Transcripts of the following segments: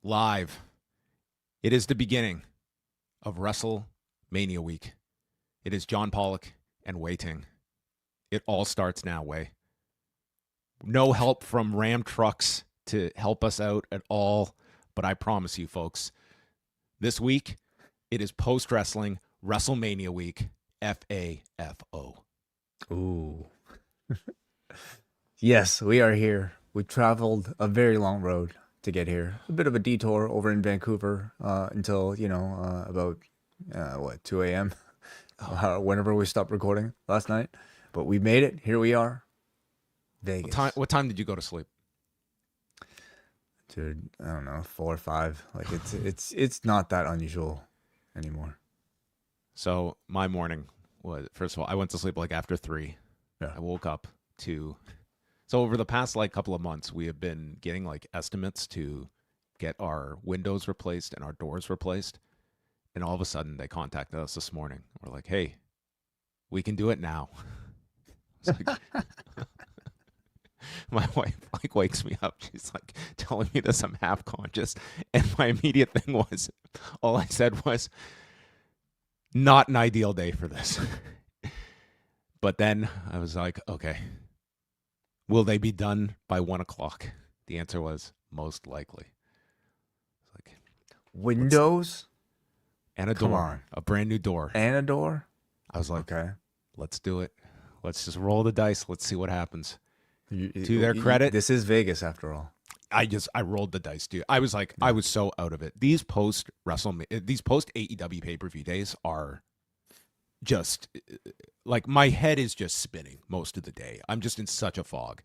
live. It is the beginning of WrestleMania week. It is John Pollock and Wai Ting. It all starts now, Wai. No help from Ram trucks to help us out at all, but I promise you, folks, this week it is post-wrestling WrestleMania week. FAFO. Ooh. Yes, we are here. We traveled a very long road to get here. A bit of a detour over in Vancouver until, about 2 a.m. Whenever we stopped recording last night. But we made it. Here we are. Vegas. What time did you go to sleep? Dude, I don't know, 4 or 5. Like it's not that unusual anymore. So my morning was, first of all, I went to sleep like after 3. Yeah. I woke up to, so over the past like couple of months, we have been getting like estimates to get our windows replaced and our doors replaced. And all of a sudden they contacted us this morning. We're like, hey, we can do it now. Like, my wife like wakes me up. She's like telling me this. I'm half conscious. And my immediate thing was, all I said was, not an ideal day for this. But then I was like, okay, will they be done by 1 o'clock? The answer was most likely. It's like windows and a door, a brand new door. And a door? I was like, okay, let's do it. Let's just roll the dice. Let's see what happens. To their credit, this is Vegas after all. I rolled the dice, dude. I was like, I was so out of it. These post AEW pay-per-view days are just like, my head is just spinning most of the day. I'm just in such a fog.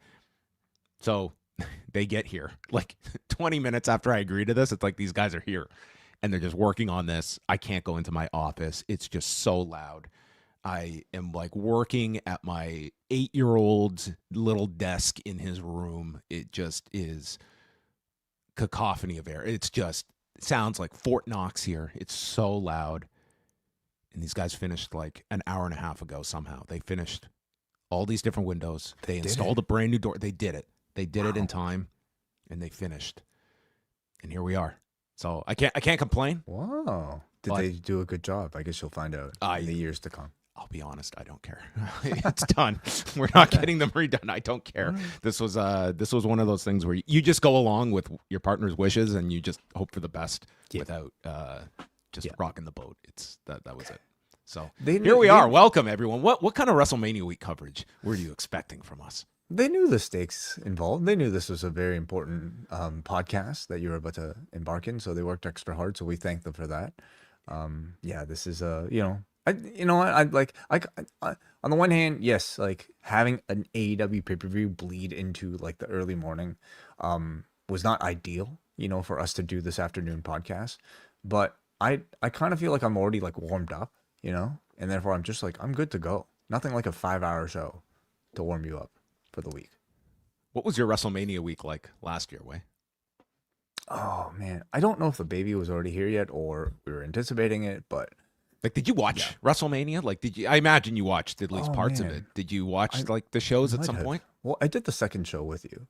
So they get here like 20 minutes after I agree to this. It's like these guys are here and they're just working on this. I can't go into my office. It's just so loud. I am like working at my 8-year-old's little desk in his room. It just is cacophony of air. It sounds like Fort Knox here. It's so loud. And these guys finished like an hour and a half ago somehow. They finished all these different windows. They installed a brand new door. They did it. They did it in time, and they finished. And here we are. So I can't complain. Wow. Did they do a good job? I guess you'll find out in the years to come. I'll be honest, I don't care. It's done. We're not getting them redone. I don't care. This was one of those things where you just go along with your partner's wishes and you just hope for the best without rocking the boat. That was it. So here we are. Welcome everyone. What kind of WrestleMania week coverage were you expecting from us? They knew the stakes involved. They knew this was a very important podcast that you were about to embark in, so they worked extra hard. So we thank them for that. This is on the one hand, yes, like having an AEW pay-per-view bleed into like the early morning was not ideal, for us to do this afternoon podcast. But I kind of feel like I'm already like warmed up, and therefore I'm just like, I'm good to go. Nothing like a 5-hour show to warm you up for the week. What was your WrestleMania week like last year, Wai? Oh man, I don't know if the baby was already here yet or we were anticipating it, but like, did you watch WrestleMania? Like, did you? I imagine you watched at least parts of it. Did you watch like the shows at some point? Well, I did the second show with you.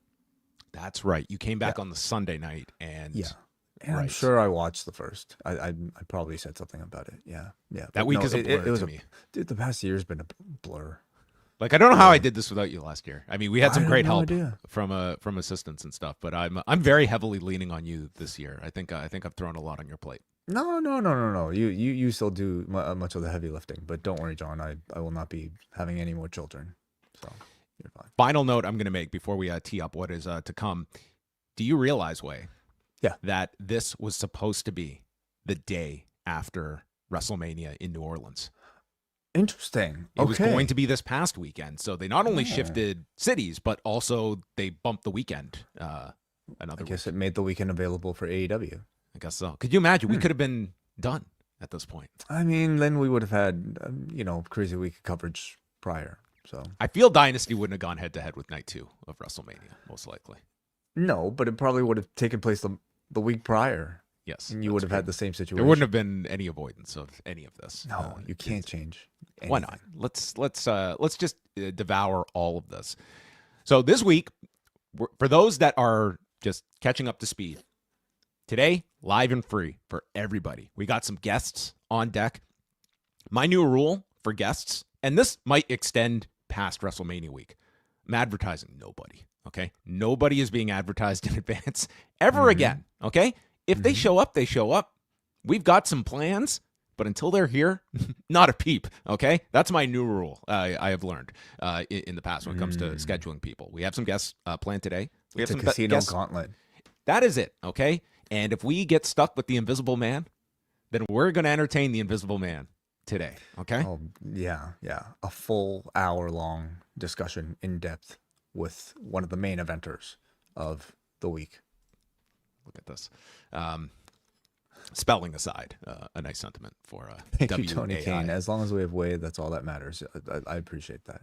That's right. You came back on the Sunday night, and I'm sure I watched the first. I probably said something about it. Yeah. That week is a blur to me. Dude, the past year's been a blur. Like, I don't know how I did this without you last year. I mean, we had some great help from assistants and stuff, but I'm very heavily leaning on you this year. I think I've thrown a lot on your plate. No. You still do much of the heavy lifting, but don't worry, John. I will not be having any more children, so you're fine. Final note I'm going to make before we tee up what is to come. Do you realize, Wai, that this was supposed to be the day after WrestleMania in New Orleans? Interesting. It was going to be this past weekend, so they not only shifted cities, but also they bumped the weekend. I guess it made the weekend available for AEW. I guess so. Could you imagine? We could have been done at this point. I mean, then we would have had, crazy week coverage prior. So I feel Dynasty wouldn't have gone head to head with night 2 of WrestleMania, most likely. No, but it probably would have taken place the week prior. Yes. And you would have had the same situation. There wouldn't have been any avoidance of any of this. No, you can't change anything. Why not? Let's just devour all of this. So this week, for those that are just catching up to speed, Today, live and free for everybody. We got some guests on deck. My new rule for guests, and this might extend past WrestleMania week, I'm advertising nobody, okay? Nobody is being advertised in advance ever again, okay? If they show up, they show up. We've got some plans, but until they're here, not a peep, okay? That's my new rule I have learned in the past when it comes to scheduling people. We have some guests planned today. We have It's a some casino guests. gauntlet. That is it, okay? And if we get stuck with the Invisible Man, then we're going to entertain the Invisible Man today, okay? Oh, yeah. A full hour-long discussion in depth with one of the main eventers of the week. Look at this. Spelling aside, a nice sentiment for Thank you, Tony WAI. Kane. As long as we have Wade, that's all that matters. I appreciate that.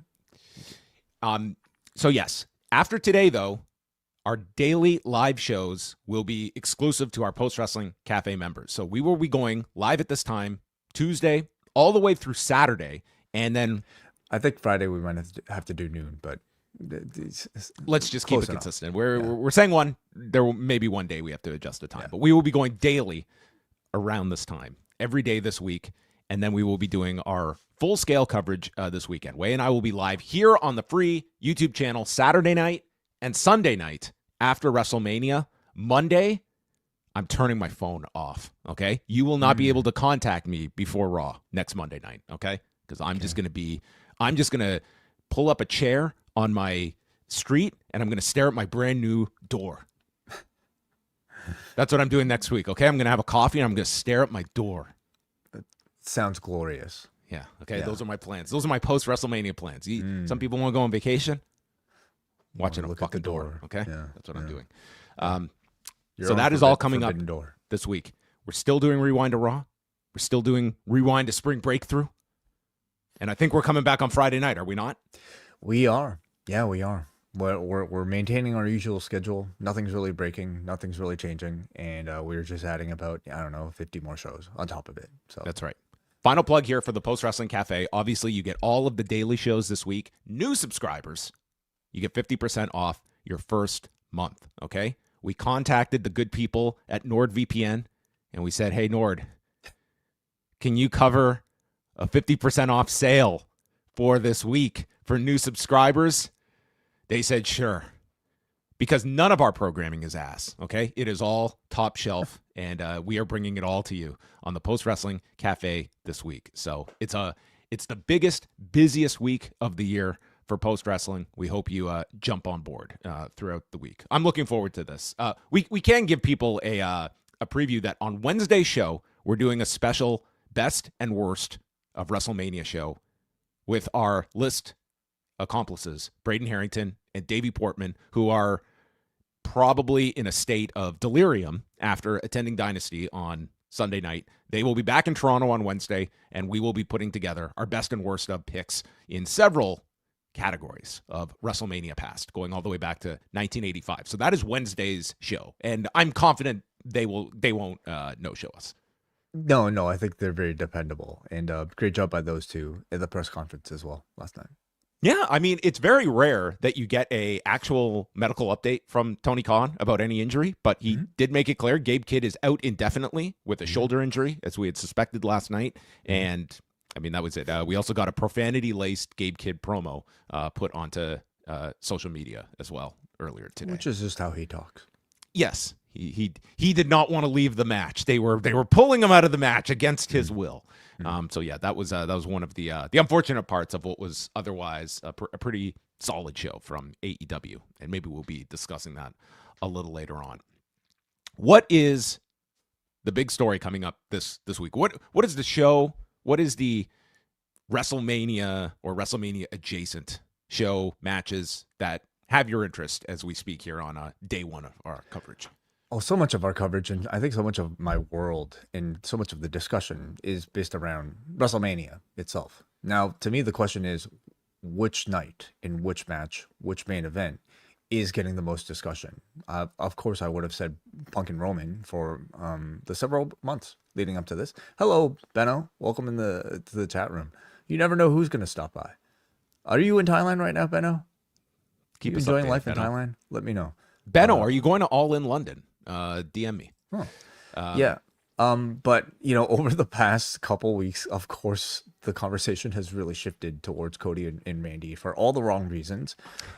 So yes, after today, though, our daily live shows will be exclusive to our Post Wrestling Cafe members. So we will be going live at this time, Tuesday, all the way through Saturday, and then I think Friday we might have to do noon, but let's just keep close it enough. consistent. We're saying one. There may be one day we have to adjust the time, but we will be going daily around this time, every day this week, and then we will be doing our full-scale coverage this weekend. Wai and I will be live here on the free YouTube channel Saturday night and Sunday night after WrestleMania. Monday, I'm turning my phone off, okay? You will not be able to contact me before Raw next Monday night, okay? Because I'm just going to pull up a chair on my street and I'm going to stare at my brand new door. That's what I'm doing next week, okay? I'm going to have a coffee and I'm going to stare at my door. Sounds glorious. Yeah, okay? Yeah. Those are my plans. Those are my post-WrestleMania plans. Some people want to go on vacation. Watching a look at fucking the door. door, okay? Yeah, That's what I'm doing. Your So own that is all coming up forbidden door. this week. We're still doing Rewind to Raw. We're still doing Rewind to Spring Breakthrough. And I think we're coming back on Friday night, are we not? We are. Yeah, we are. We're maintaining our usual schedule. Nothing's really breaking. Nothing's really changing. And we're just adding about, 50 more shows on top of it. So That's right. Final plug here for the Post Wrestling Cafe. Obviously, you get all of the daily shows this week. New subscribers, you get 50% off your first month, okay? We contacted the good people at NordVPN, and we said, hey, Nord, can you cover a 50% off sale for this week for new subscribers? They said, sure. Because none of our programming is ass, okay? It is all top shelf, and we are bringing it all to you on the Post Wrestling Cafe this week. So it's the biggest, busiest week of the year for Post Wrestling. We hope you jump on board throughout the week. I'm looking forward to this. We can give people a preview that on Wednesday's show, we're doing a special best and worst of WrestleMania show with our list accomplices, Braden Harrington and Davey Portman, who are probably in a state of delirium after attending Dynasty on Sunday night. They will be back in Toronto on Wednesday, and we will be putting together our best and worst of picks in several categories of WrestleMania past, going all the way back to 1985. So that is Wednesday's show, and I'm confident they won't no-show us. No, I think they're very dependable. And great job by those two at the press conference as well last night. Yeah, I mean, it's very rare that you get a actual medical update from Tony Khan about any injury, but he did make it clear Gabe Kidd is out indefinitely with a shoulder injury, as we had suspected last night. And, I mean, that was it. We also got a profanity-laced Gabe Kidd promo put onto social media as well earlier today. Which is just how he talks. Yes, he did not want to leave the match. They were pulling him out of the match against his will. So yeah, that was one of the unfortunate parts of what was otherwise a pretty solid show from AEW, and maybe we'll be discussing that a little later on. What is the big story coming up this week? What is the show? What is the WrestleMania or WrestleMania adjacent show matches that have your interest as we speak here on day one of our coverage? Oh, so much of our coverage, and I think so much of my world and so much of the discussion is based around WrestleMania itself. Now, to me, the question is, which night, in which match, which main event is getting the most discussion? Of course, I would have said Punk and Roman for the several months leading up to this. Hello, Benno. Welcome to the chat room. You never know who's going to stop by. Are you in Thailand right now, Benno? Keep you us enjoying updated, life in Benno. Thailand? Let me know. Benno, are you going to All In London? DM me. Huh. Um, Yeah. But over the past couple weeks, of course, the conversation has really shifted towards Cody and Randy for all the wrong reasons.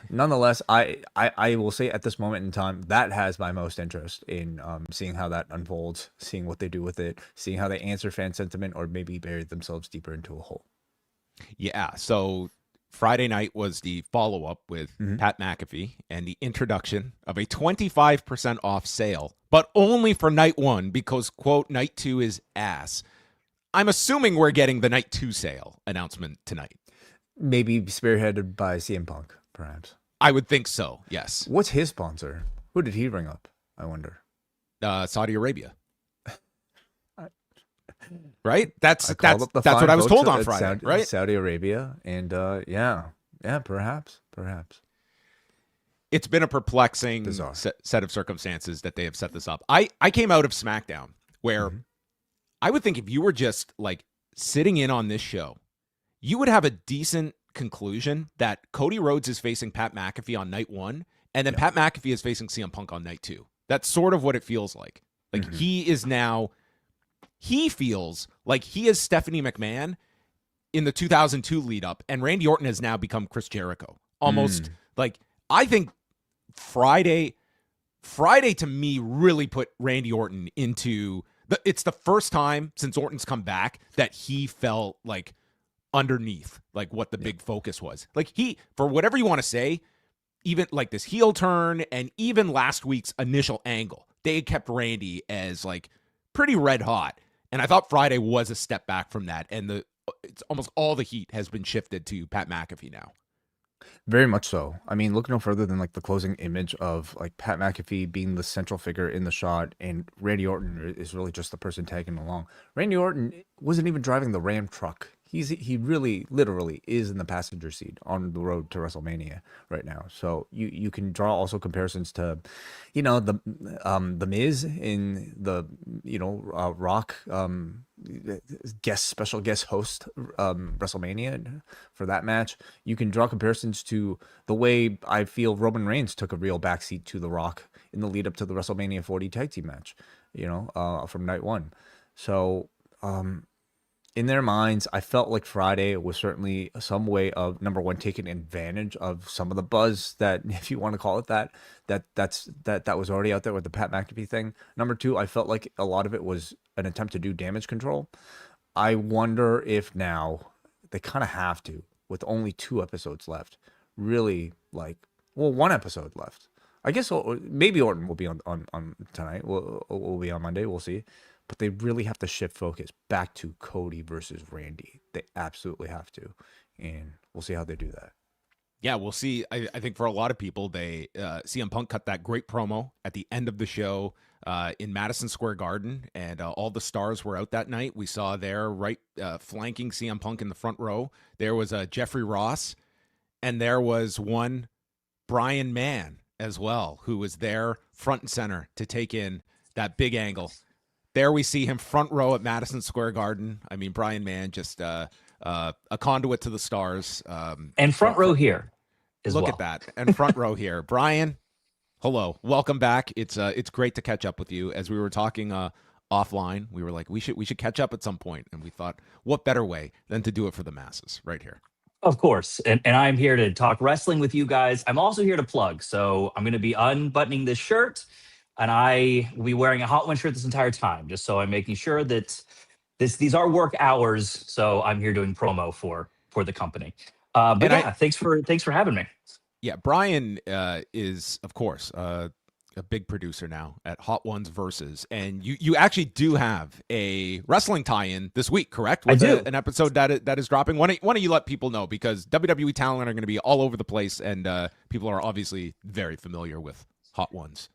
Nonetheless, I will say at this moment in time, that has my most interest in seeing how that unfolds, seeing what they do with it, seeing how they answer fan sentiment, or maybe bury themselves deeper into a hole. Yeah. So Friday night was the follow up with Pat McAfee and the introduction of a 25% off sale, but only for night one because, quote, night two is ass. I'm assuming we're getting the night two sale announcement tonight. Maybe spearheaded by CM Punk, perhaps. I would think so. Yes. What's his sponsor? Who did he ring up? I wonder. Saudi Arabia. Right? That's what I was folks told on at Friday, right? Saudi Arabia. And yeah, perhaps. It's been a perplexing set of circumstances that they have set this up. I came out of SmackDown where I would think if you were just like sitting in on this show, you would have a decent conclusion that Cody Rhodes is facing Pat McAfee on night one, and then Pat McAfee is facing CM Punk on night two. That's sort of what it feels like. Like he feels like he is Stephanie McMahon in the 2002 lead up, and Randy Orton has now become Chris Jericho. Almost like I think Friday to me really put Randy Orton into it's the first time since Orton's come back that he felt like underneath like what the big focus was. Like he, for whatever you want to say, even like this heel turn and even last week's initial angle, they kept Randy as like pretty red hot. And I thought Friday was a step back from that. And it's almost all the heat has been shifted to Pat McAfee now. Very much so. I mean, look no further than like the closing image of like Pat McAfee being the central figure in the shot, and Randy Orton is really just the person tagging along. Randy Orton wasn't even driving the Ram truck. He really literally is in the passenger seat on the road to WrestleMania right now. So you can draw also comparisons to, the Miz in the Rock special guest host WrestleMania for that match. You can draw comparisons to the way I feel Roman Reigns took a real backseat to The Rock in the lead up to the WrestleMania 40 tag team match, from night one. So in their minds, I felt like Friday was certainly some way of, number one, taking advantage of some of the buzz that, if you want to call it that was already out there with the Pat McAfee thing. Number two, I felt like a lot of it was an attempt to do damage control. I wonder if now they kind of have to, with only 2 episodes left, really one episode left. I guess maybe Orton will be on tonight. We'll be on Monday. We'll see. But they really have to shift focus back to Cody versus Randy. They absolutely have to. And we'll see how they do that. Yeah, we'll see. I think for a lot of people, CM Punk cut that great promo at the end of the show in Madison Square Garden, and all the stars were out that night. We saw there, right flanking CM Punk in the front row, there was Jeffrey Ross, and there was one Brian Mann as well, who was there front and center to take in that big angle. There we see him front row at Madison Square Garden. I mean, Brian Mann, just a conduit to the stars. And front row here as Look well. at that. And front row here. Brian, hello. Welcome back. It's great to catch up with you. As we were talking offline, we were like, we should catch up at some point. And we thought, what better way than to do it for the masses right here? Of course. And I'm here to talk wrestling with you guys. I'm also here to plug. So I'm going to be unbuttoning this shirt. And I will be wearing a Hot One shirt this entire time, just so I'm making sure that these are work hours. So I'm here doing promo for the company. Thanks for having me. Yeah, Brian is, of course, a big producer now at Hot Ones Versus, and you actually do have a wrestling tie-in this week, correct? I do. An episode that is dropping. Why don't you let people know, because WWE talent are going to be all over the place, and people are obviously very familiar with Hot Ones.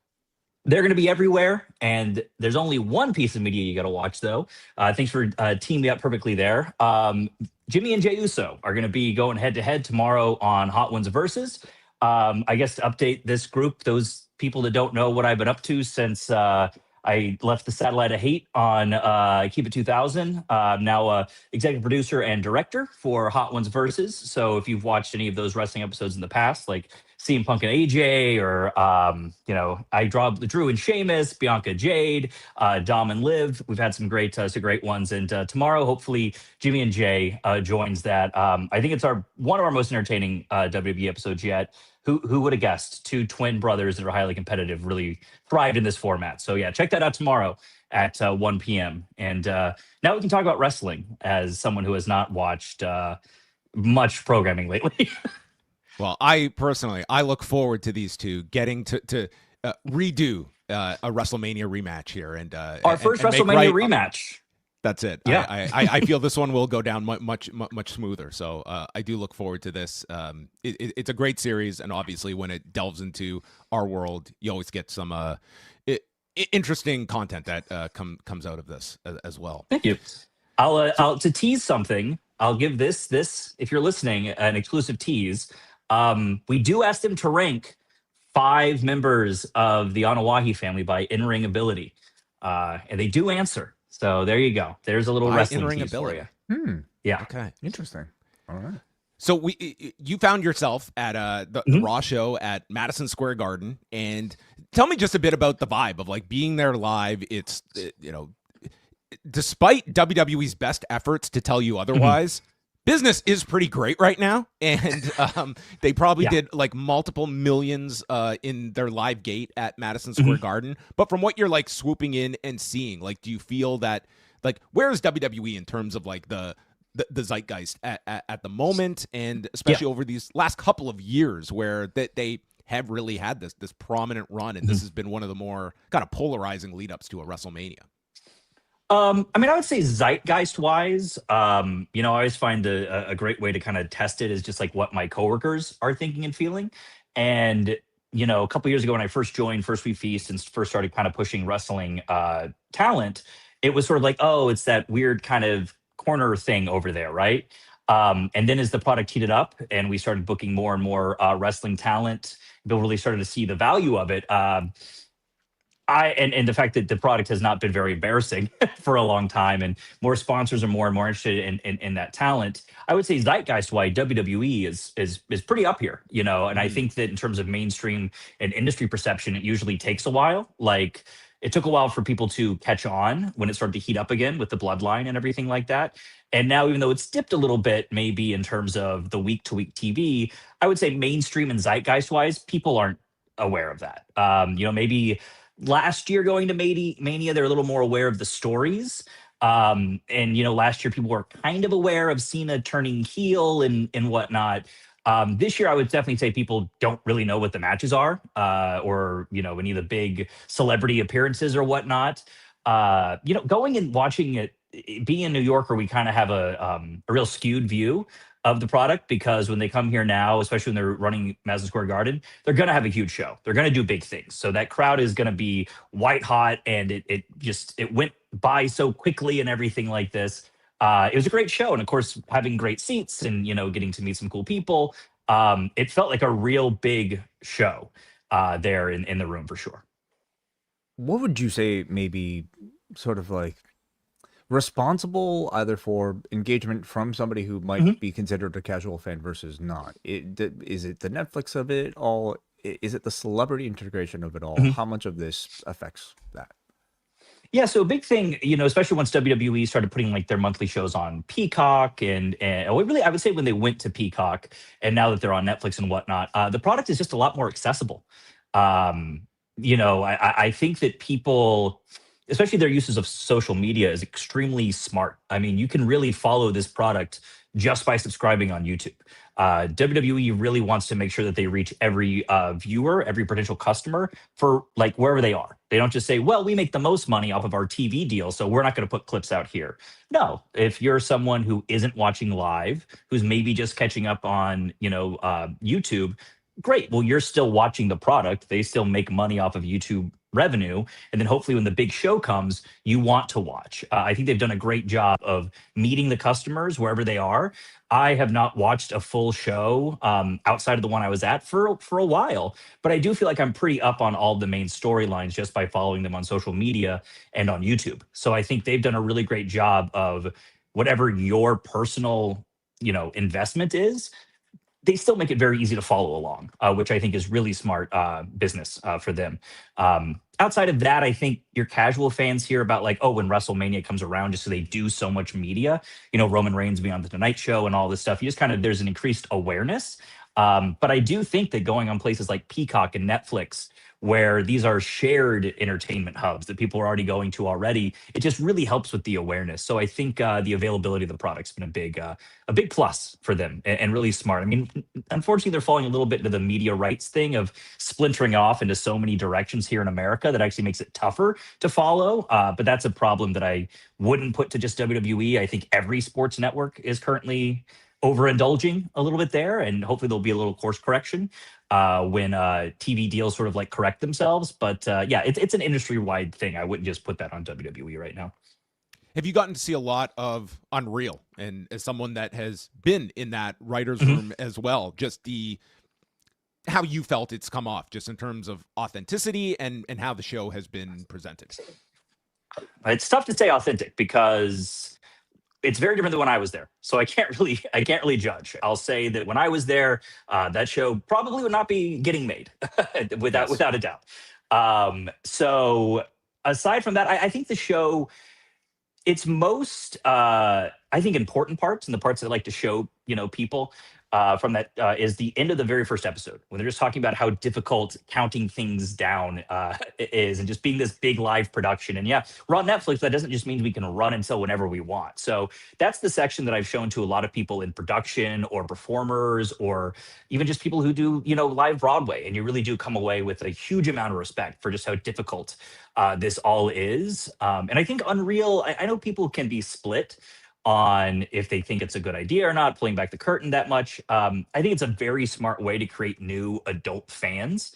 They're going to be everywhere, and there's only one piece of media you got to watch, though. Thanks for teaming me up perfectly there. Jimmy and Jey Uso are going to be going head-to-head tomorrow on Hot Ones Versus. I guess to update this group, those people that don't know what I've been up to since I left the Satellite of Hate on Keep It 2000. I'm now a executive producer and director for Hot Ones Versus. So if you've watched any of those wrestling episodes in the past, like CM Punk and AJ, or I draw Drew and Sheamus, Bianca Jade, Dom and Liv. We've had some great ones, and tomorrow hopefully Jimmy and Jay joins that. I think it's one of our most entertaining WWE episodes yet. Who would have guessed? Two twin brothers that are highly competitive really thrived in this format. So yeah, check that out tomorrow at 1 p.m. And now we can talk about wrestling as someone who has not watched much programming lately. Well, I look forward to these two getting to redo a WrestleMania rematch here, and our first WrestleMania rematch. That's it. Yeah, I feel this one will go down much smoother. So I do look forward to this. It's a great series, and obviously when it delves into our world, you always get some interesting content that comes out of this as well. Thank you. I'll to tease something. I'll give this if you're listening an exclusive tease. We do ask them to rank 5 members of the Anawahi family by in-ring ability, and they do answer. So there you go. There's a little wrestling in-ring tease ability for you. Yeah. Okay. Interesting. All right. So you found yourself at the Raw show at Madison Square Garden, and tell me just a bit about the vibe of like being there live. It's despite WWE's best efforts to tell you otherwise, business is pretty great right now, and they probably did like multiple millions in their live gate at Madison Square Garden. But from what you're like swooping in and seeing, like, do you feel that like where is WWE in terms of like the zeitgeist at the moment, and especially over these last couple of years where that they have really had this prominent run, and this has been one of the more kind of polarizing lead ups to a WrestleMania? I would say zeitgeist-wise, I always find a great way to kind of test it is just like what my coworkers are thinking and feeling. And, a couple years ago when I first joined First We Feast and first started kind of pushing wrestling talent, it was sort of like, oh, it's that weird kind of corner thing over there, right? And then as the product heated up and we started booking more and more wrestling talent, people really started to see the value of it. And the fact that the product has not been very embarrassing for a long time, and more sponsors are more and more interested in that talent. I would say zeitgeist-wise, WWE is pretty up here, and I think that in terms of mainstream and industry perception, it usually takes a while. Like it took a while for people to catch on when it started to heat up again with the Bloodline and everything like that. And now, even though it's dipped a little bit, maybe in terms of the week-to-week TV, I would say mainstream and zeitgeist-wise, people aren't aware of that. Maybe last year going to Mania, they're a little more aware of the stories. And last year people were kind of aware of Cena turning heel and whatnot. This year, I would definitely say people don't really know what the matches are, or any of the big celebrity appearances or whatnot. Going and watching it, being in New Yorker, we kind of have a real skewed view of the product, because when they come here now, especially when they're running Madison Square Garden, they're going to have a huge show. They're going to do big things. So that crowd is going to be white hot, and it went by so quickly and everything like this. It was a great show. And of course, having great seats and, getting to meet some cool people, it felt like a real big show there in the room for sure. What would you say maybe sort of like responsible either for engagement from somebody who might be considered a casual fan versus not? Is it the Netflix of it all? Is it the celebrity integration of it all? How much of this affects that? Yeah, so a big thing, especially once WWE started putting like their monthly shows on Peacock, and really, I would say when they went to Peacock, and now that they're on Netflix and whatnot, the product is just a lot more accessible. I think that people, especially their uses of social media, is extremely smart. I mean, you can really follow this product just by subscribing on YouTube. WWE really wants to make sure that they reach every viewer, every potential customer for like wherever they are. They don't just say, well, we make the most money off of our TV deal, so we're not going to put clips out here. No, if you're someone who isn't watching live, who's maybe just catching up on, YouTube, great. Well, you're still watching the product. They still make money off of YouTube revenue. And then hopefully when the big show comes, you want to watch. I think they've done a great job of meeting the customers wherever they are. I have not watched a full show outside of the one I was at for a while, but I do feel like I'm pretty up on all the main storylines just by following them on social media and on YouTube. So I think they've done a really great job of whatever your personal, investment is. they still make it very easy to follow along, which I think is really smart business for them. Outside of that, I think your casual fans hear about like, oh, when WrestleMania comes around, just so they do so much media, Roman Reigns being on the Tonight Show and all this stuff. You just kind of, there's an increased awareness. But I do think that going on places like Peacock and Netflix, where these are shared entertainment hubs that people are already going to already, it just really helps with the awareness. So I think the availability of the product's been a big plus for them, and really smart. I mean, unfortunately, they're falling a little bit into the media rights thing of splintering off into so many directions here in America that actually makes it tougher to follow. But that's a problem that I wouldn't put to just WWE. I think every sports network is currently overindulging a little bit there, and hopefully there'll be a little course correction when TV deals sort of like correct themselves. But yeah, it's an industry-wide thing. I wouldn't just put that on WWE right now. Have you gotten to see a lot of Unreal? And as someone that has been in that writer's room as well, just how you felt it's come off, just in terms of authenticity and how the show has been presented. It's tough to say authentic because it's very different than when I was there. So I can't really judge. I'll say that when I was there, that show probably would not be getting made without a doubt. So aside from that, I think the show, its most, I think, important parts, and the parts that I like to show, people from that is the end of the very first episode, when they're just talking about how difficult counting things down is, and just being this big live production. And yeah, we're on Netflix. That doesn't just mean we can run until whenever we want. So that's the section that I've shown to a lot of people in production or performers, or even just people who do, live Broadway. And you really do come away with a huge amount of respect for just how difficult this all is. And I think Unreal, I know people can be split on if they think it's a good idea or not, pulling back the curtain that much. I think it's a very smart way to create new adult fans.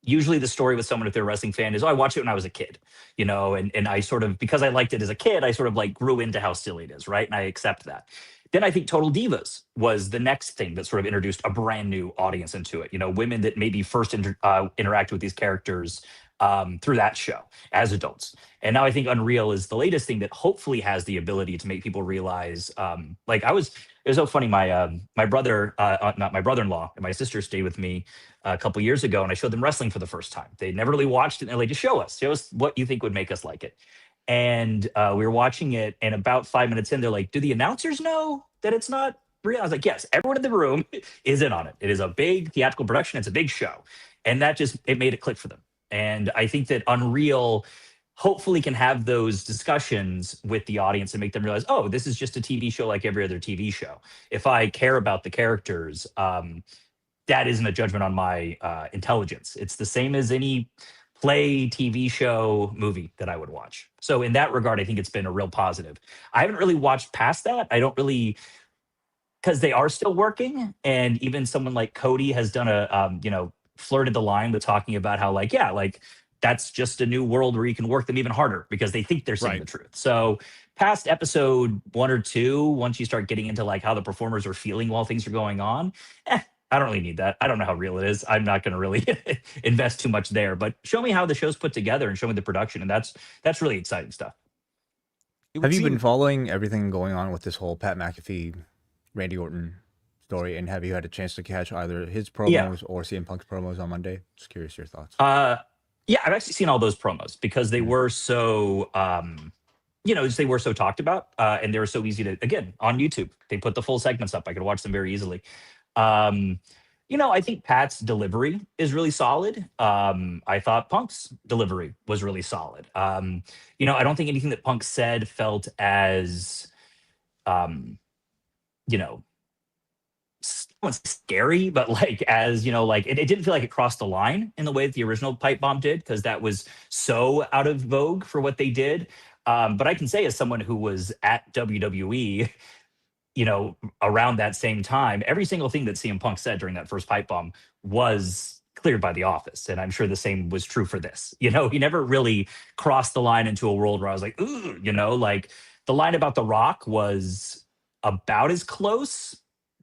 Usually the story with someone, if they're a wrestling fan, is, oh, I watched it when I was a kid, and I sort of, because I liked it as a kid, I sort of like grew into how silly it is, right? And I accept that. Then I think Total Divas was the next thing that sort of introduced a brand new audience into it. Women that maybe first interacted with these characters through that show as adults. And now I think Unreal is the latest thing that hopefully has the ability to make people realize, it was so funny. My brother, not my brother-in-law, and my sister stayed with me a couple years ago, and I showed them wrestling for the first time. They'd never really watched it, and they're like, just show us what you think would make us like it. And we were watching it, and about 5 minutes in, they're like, do the announcers know that it's not real? I was like, yes, everyone in the room is in on it. It is a big theatrical production. It's a big show. And that it made it click for them. And I think that Unreal hopefully can have those discussions with the audience and make them realize, oh, this is just a TV show like every other TV show. If I care about the characters, that isn't a judgment on my intelligence. It's the same as any play, TV show, movie that I would watch. So in that regard, I think it's been a real positive. I haven't really watched past that. I don't really, because they are still working. And even someone like Cody has done flirted the line with talking about how that's just a new world where you can work them even harder because they think they're saying the truth. So past episode 1 or 2, once you start getting into how the performers are feeling while things are going on, I don't really need that. I don't know how real it is. I'm not going to really invest too much there, but show me how the show's put together and show me the production. And that's really exciting stuff. Have you been following everything going on with this whole Pat McAfee, Randy Orton story, and have you had a chance to catch either his promos or CM Punk's promos on Monday? Just curious your thoughts. Yeah, I've actually seen all those promos because they were so, they were so talked about, and they were so easy to, again, on YouTube. They put the full segments up. I could watch them very easily. I think Pat's delivery is really solid. I thought Punk's delivery was really solid. I don't think anything that Punk said felt as, scary, but it didn't feel like it crossed the line in the way that the original pipe bomb did, because that was so out of vogue for what they did. But I can say, as someone who was at WWE, around that same time, every single thing that CM Punk said during that first pipe bomb was cleared by the office. And I'm sure the same was true for this. He never really crossed the line into a world where I was like, ooh, the line about The Rock was about as close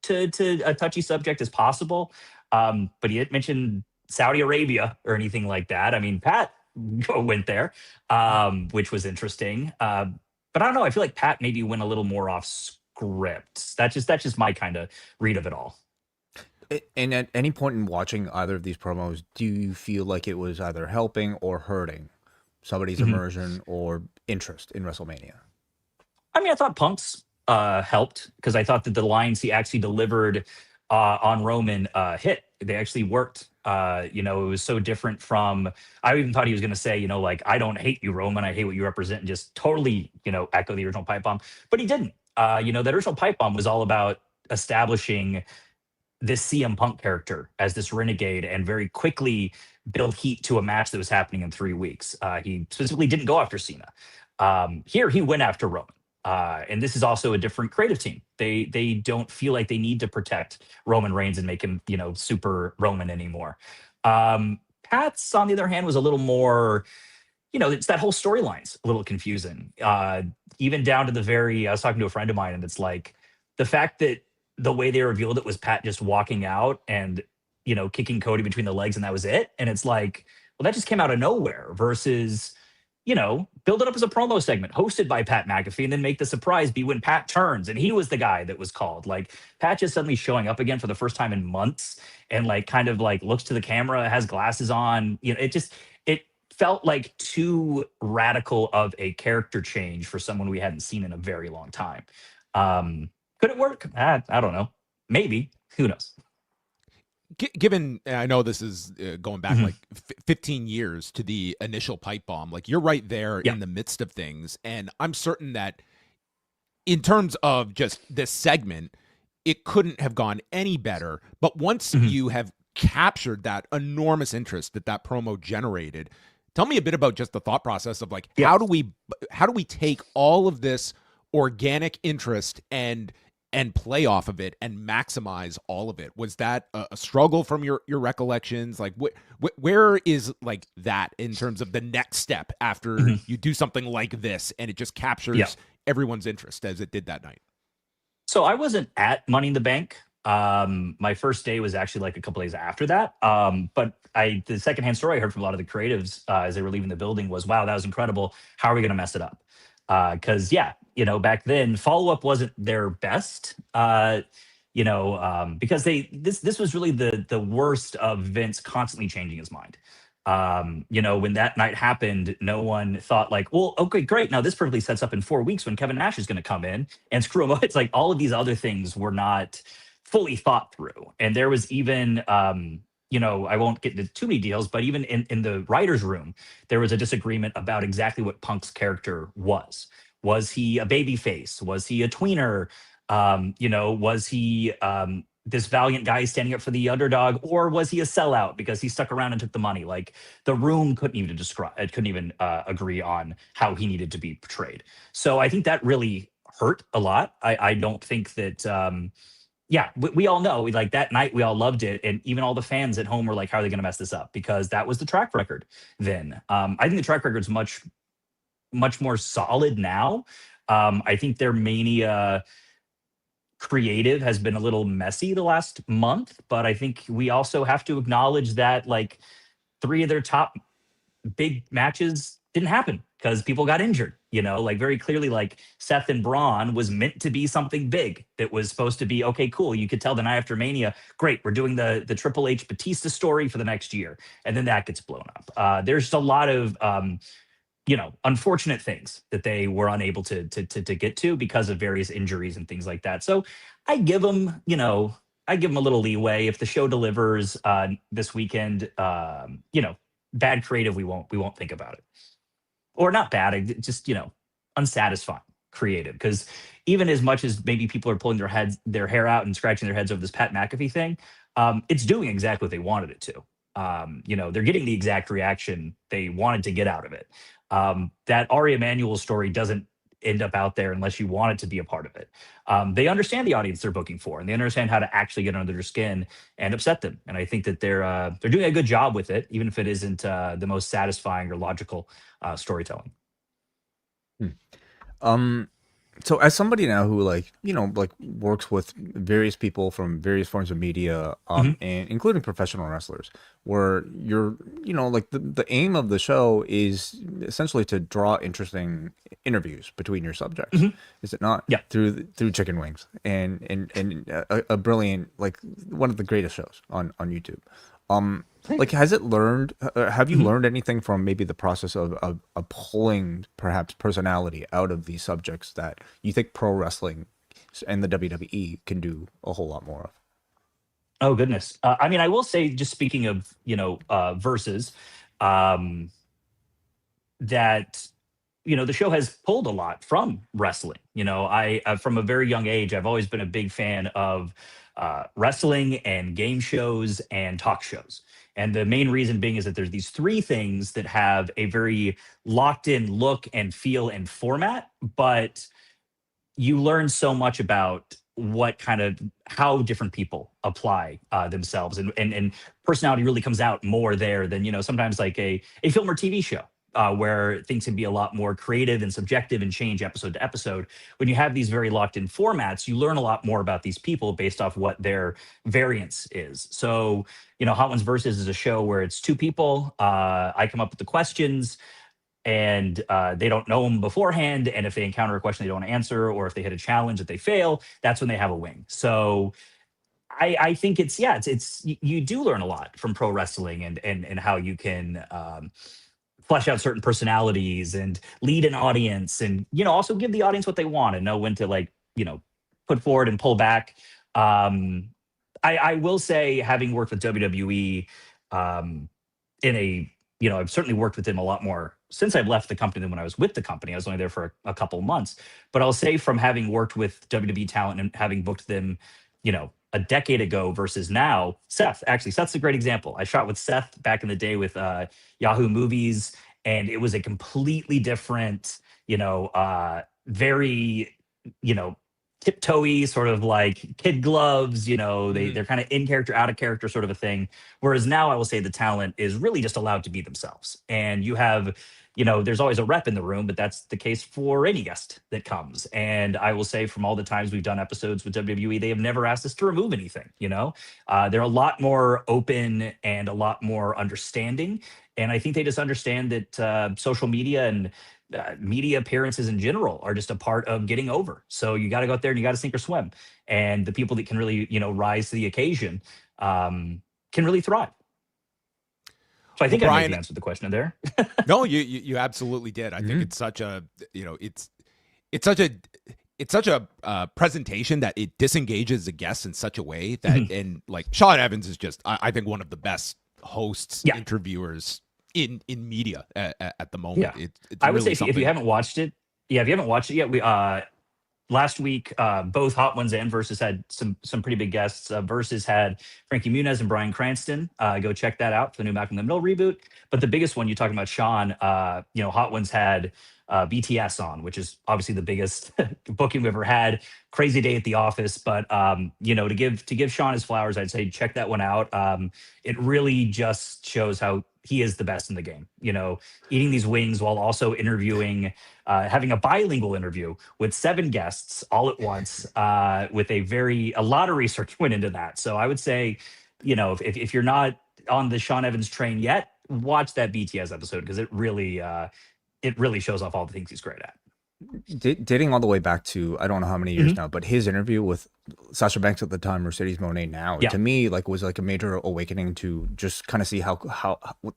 to a touchy subject as possible. But he didn't mention Saudi Arabia or anything like that. I mean, Pat went there, which was interesting. But I don't know. I feel like Pat maybe went a little more off script. That's just my kind of read of it all. And at any point in watching either of these promos, do you feel like it was either helping or hurting somebody's immersion or interest in WrestleMania? I mean, I thought Punk's helped because I thought that the lines he actually delivered on Roman hit. They actually worked. It was so different from. I even thought he was going to say, like, I don't hate you, Roman. I hate what you represent, and just totally, echo the original pipe bomb. But he didn't. That original pipe bomb was all about establishing this CM Punk character as this renegade and very quickly build heat to a match that was happening in 3 weeks. He specifically didn't go after Cena. Here he went after Roman. And this is also a different creative team. They don't feel like they need to protect Roman Reigns and make him, super Roman anymore. Pat's, on the other hand, was a little more, it's that whole storyline's a little confusing. Even down to I was talking to a friend of mine, and it's like the fact that the way they revealed it was Pat just walking out and, kicking Cody between the legs, and that was it. And it's like, well, that just came out of nowhere versus, build it up as a promo segment hosted by Pat McAfee and then make the surprise be when Pat turns and he was the guy that was called. Like Pat just suddenly showing up again for the first time in months and like kind of like looks to the camera, has glasses on. It felt like too radical of a character change for someone we hadn't seen in a very long time. Could it work? I don't know. Maybe. Who knows? Given, I know this is going back like 15 years to the initial pipe bomb, like you're right there in the midst of things. And I'm certain that in terms of just this segment, it couldn't have gone any better. But once you have captured that enormous interest that promo generated, tell me a bit about just the thought process of like, how do we take all of this organic interest and play off of it and maximize all of it? Was that a struggle from your recollections? Like where is like that in terms of the next step after you do something like this and it just captures everyone's interest as it did that night? So I wasn't at Money in the Bank. My first day was actually like a couple days after that. But the secondhand story I heard from a lot of the creatives as they were leaving the building was, wow, that was incredible. How are we going to mess it up? Because back then follow-up wasn't their best, because this was really the worst of Vince constantly changing his mind. When that night happened, no one thought like, well, okay, great. Now this perfectly sets up in 4 weeks when Kevin Nash is going to come in and screw him up. It's like all of these other things were not fully thought through. And there was even, I won't get into too many details, but even in the writer's room, there was a disagreement about exactly what Punk's character was. Was he a baby face? Was he a tweener? Was he this valiant guy standing up for the underdog? Or was he a sellout because he stuck around and took the money? Like the room couldn't even agree on how he needed to be portrayed. So I think that really hurt a lot. I don't think that... we all know, like that night, we all loved it. And even all the fans at home were like, how are they going to mess this up? Because that was the track record then. I think the track record is much, much more solid now. I think their Mania creative has been a little messy the last month, but I think we also have to acknowledge that like 3 of their top big matches didn't happen because people got injured, like very clearly, like Seth and Braun was meant to be something big that was supposed to be, okay, cool. You could tell the night after Mania, great, we're doing the Triple H Batista story for the next year. And then that gets blown up. There's just a lot of, unfortunate things that they were unable to get to because of various injuries and things like that. So I give them, a little leeway. If the show delivers this weekend, bad creative, we won't think about it. Or not bad, just, unsatisfying creative. Because even as much as maybe people are pulling their hair out and scratching their heads over this Pat McAfee thing, it's doing exactly what they wanted it to. They're getting the exact reaction they wanted to get out of it. That Ari Emanuel story doesn't end up out there unless you want it to be a part of it. They understand the audience they're booking for, and they understand how to actually get under their skin and upset them. And I think that they're doing a good job with it, even if it isn't the most satisfying or logical storytelling. So as somebody now who like, like works with various people from various forms of media, Mhm. and including professional wrestlers, where you're, like the aim of the show is essentially to draw interesting interviews between your subjects, Mhm. is it not? Yeah. Through chicken wings and a brilliant, like one of the greatest shows on YouTube. Like, have you Mhm. learned anything from maybe the process of pulling perhaps personality out of these subjects that you think pro wrestling and the WWE can do a whole lot more of? Oh goodness. I mean, I will say, just speaking of verses, um, that the show has pulled a lot from wrestling. I from a very young age, I've always been a big fan of wrestling and game shows and talk shows. And the main reason being is that there's these three things that have a very locked in look and feel and format, but you learn so much about what kind of how different people apply themselves, and personality really comes out more there than sometimes like a film or TV show, where things can be a lot more creative and subjective and change episode to episode. When you have these very locked in formats, you learn a lot more about these people based off what their variance is. So Hot Ones Versus is a show where it's two people. I come up with the questions, and they don't know them beforehand. And if they encounter a question they don't answer, or if they hit a challenge that they fail, that's when they have a wing. So I think it's you do learn a lot from pro wrestling, and how you can flesh out certain personalities and lead an audience, and also give the audience what they want and know when to put forward and pull back. Um, I will say, having worked with WWE, um, in a I've certainly worked with them a lot more since I've left the company than when I was with the company. I was only there for a couple months, but I'll say, from having worked with WWE talent and having booked them, a decade ago versus now, Seth's a great example. I shot with Seth back in the day with Yahoo Movies, and it was a completely different, very, you know, tiptoey sort of like kid gloves, Mhm. they're kind of in character, out of character sort of a thing. Whereas now I will say the talent is really just allowed to be themselves. And you have, there's always a rep in the room, but that's the case for any guest that comes. And I will say, from all the times we've done episodes with WWE, they have never asked us to remove anything. They're a lot more open and a lot more understanding. And I think they just understand that social media and media appearances in general are just a part of getting over. So you got to go out there and you got to sink or swim. And the people that can really, rise to the occasion, can really thrive. So I Well, think I maybe Brian, answered the question there. no, you absolutely did. I think Mhm. it's such a it's such a presentation that it disengages the guests in such a way that, Mhm. and like Sean Evans is just, I think, one of the best hosts, Yeah. interviewers in media at the Yeah. moment. It's I would say, really if you something. haven't watched it, yeah, if you haven't watched it yet, we last week, both Hot Ones and Versus had some pretty big guests. Versus had Frankie Muniz and Bryan Cranston. Go check that out for the new Malcolm in the Middle reboot. But the biggest one, you talking about Sean, Hot Ones had BTS on, which is obviously the biggest booking we've ever had. Crazy day at the office, but to give Sean his flowers, I'd say check that one out. It really just shows how he is the best in the game. Eating these wings while also interviewing, having a bilingual interview with 7 guests all at once, with a lot of research went into that. So I would say, if you're not on the Sean Evans train yet, watch that BTS episode, because it really shows off all the things he's great at. Dating all the way back to, I don't know how many years Mhm. now, but his interview with Sasha Banks at the time, Mercedes Moné now, Yeah. to me, like, was like a major awakening to just kind of see how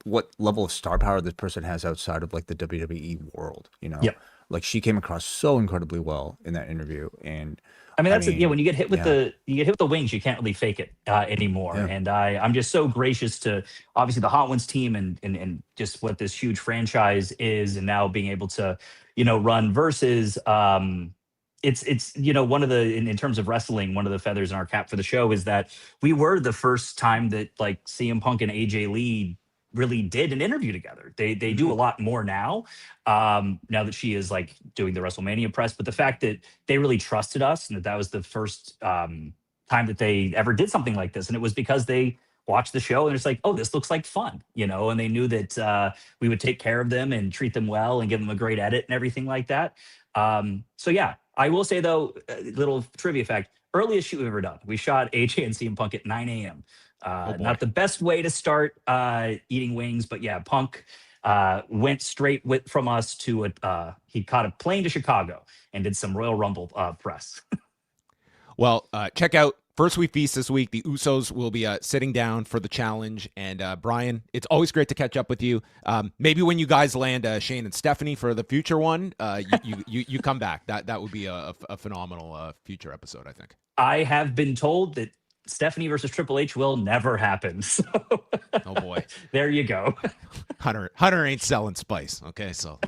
what level of star power this person has outside of like the WWE world. Yep. Like, she came across so incredibly well in that interview, and I mean, I that's it. Yeah, when mean, you get hit with yeah, the wings, you can't really fake it anymore. yeah. And I'm just so gracious to, obviously, the Hot Ones team, and just what this huge franchise is, and now being able to run Versus. It's one of the, in terms of wrestling, one of the feathers in our cap for the show is that we were the first time that like CM Punk and AJ Lee really did an interview together. They do a Mhm. lot more now, now that she is like doing the WrestleMania press. But the fact that they really trusted us, and that was the first time that they ever did something like this, and it was because they watched the show and it's like, oh, this looks like fun, and they knew that we would take care of them and treat them well and give them a great edit and everything like that. So yeah, I will say though, a little trivia fact: earliest shoot we've ever done. We shot AJ and CM Punk at 9 a.m. Oh boy. Not the best way to start eating wings, but yeah, Punk went straight from us to he caught a plane to Chicago and did some Royal Rumble press. Well, check out First We Feast this week. The Usos will be sitting down for the challenge. And Brian, it's always great to catch up with you. Maybe when you guys land Shane and Stephanie for the future one, you come back. That would be a phenomenal future episode, I think. I have been told that Stephanie versus Triple H will never happen. So oh boy, there you go. Hunter ain't selling spice. Okay, so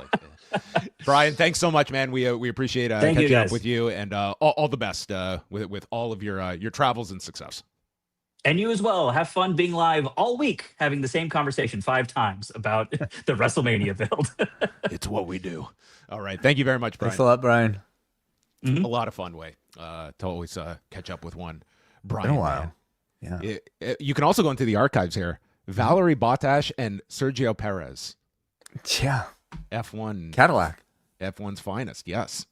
Brian, thanks so much, man. We appreciate catching up with you, and all the best with all of your travels and success. And you as well. Have fun being live all week, having the same conversation 5 times about the WrestleMania build. It's what we do. All right, thank you very much, Brian. Thanks a lot, Brian. A lot of fun way to always catch up with one. Brian, been a while. Yeah. You can also go into the archives here. Valerie Botash and Sergio Perez. Yeah. F1 Cadillac. F1's finest. Yes.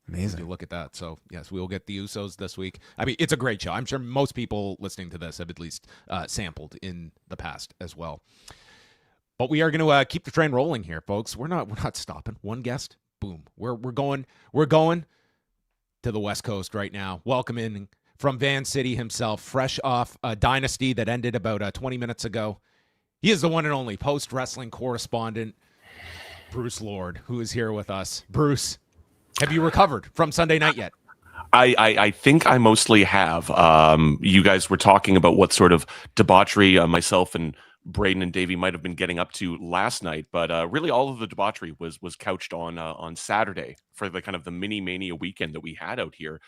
Amazing. You look at that. So yes, we will get the Usos this week. I mean, it's a great show. I'm sure most people listening to this have at least sampled in the past as well. But we are going to keep the train rolling here, folks. We're not stopping. One guest, boom. We're going to the West Coast right now. Welcoming from Van City himself, fresh off a Dynasty that ended about 20 minutes ago. He is the one and only post-wrestling correspondent, Bruce Lord, who is here with us. Bruce, have you recovered from Sunday night yet? I think I mostly have. You guys were talking about what sort of debauchery myself and Braden and Davey might have been getting up to last night, but really all of the debauchery was couched on Saturday for the kind of the mini Mania weekend that we had out here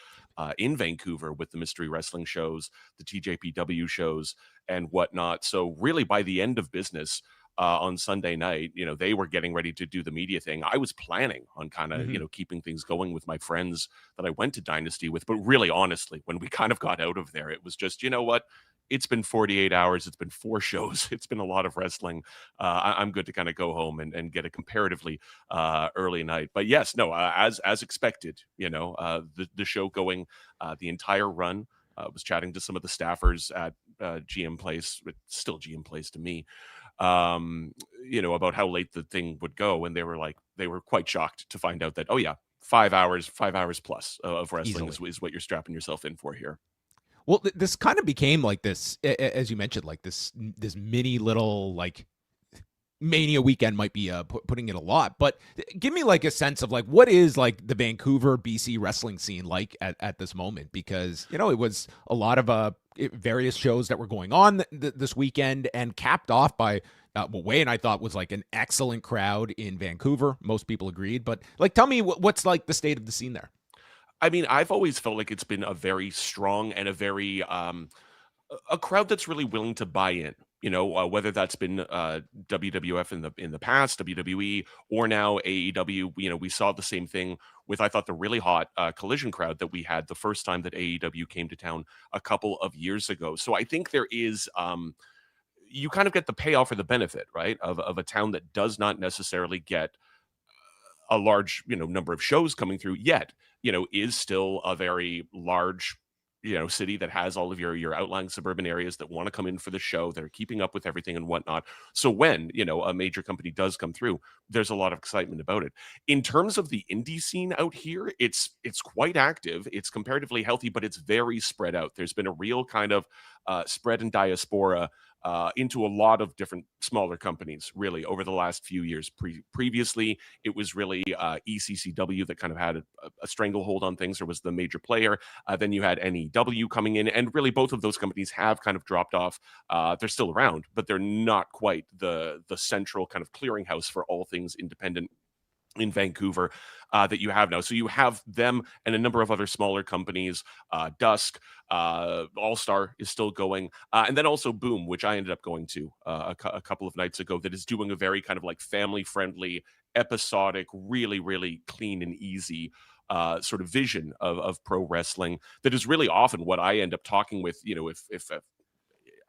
in Vancouver with the mystery wrestling shows, the TJPW shows, and whatnot. So really, by the end of business on Sunday night, they were getting ready to do the media thing. I was planning on kind of keeping things going with my friends that I went to Dynasty with, but really, honestly, when we kind of got out of there, it was just, you know what? It's been 48 hours. It's been 4 shows. It's been a lot of wrestling. I'm good to kind of go home and get a comparatively early night. But yes, no, as expected, the show going the entire run. Was chatting to some of the staffers at GM Place, it's still GM Place to me, about how late the thing would go. And they were quite shocked to find out that, oh yeah, 5 hours plus of wrestling is what you're strapping yourself in for here. Well, this kind of became like this, as you mentioned, like this mini little like Mania weekend might be putting it a lot, but give me like a sense of like what is like the Vancouver BC wrestling scene like at this moment, because it was a lot of various shows that were going on this weekend and capped off by what Wai and I thought was like an excellent crowd in Vancouver. Most people agreed, but like tell me what's like the state of the scene there. I mean, I've always felt like it's been a very strong and a very a crowd that's really willing to buy in. Whether that's been WWF in the past, WWE, or now AEW. We saw the same thing with, I thought, the really hot Collision crowd that we had the first time that AEW came to town a couple of years ago. So I think there is you kind of get the payoff or the benefit, right, of a town that does not necessarily get a large number of shows coming through yet, is still a very large city that has all of your outlying suburban areas that want to come in for the show. They're keeping up with everything and whatnot. So when a major company does come through, there's a lot of excitement about it. In terms of the indie scene out here, it's quite active. It's comparatively healthy, but it's very spread out. There's been a real kind of spread and diaspora into a lot of different smaller companies, really, over the last few years. Previously, it was really ECCW that kind of had a stranglehold on things, or was the major player. Then you had NEW coming in, and really both of those companies have kind of dropped off. They're still around, but they're not quite the central kind of clearinghouse for all things independent in Vancouver that you have now. So you have them and a number of other smaller companies. Dusk, All Star is still going, and then also Boom, which I ended up going to a couple of nights ago, that is doing a very kind of like family friendly, episodic, really, really clean and easy sort of vision of pro wrestling that is really often what I end up talking with. If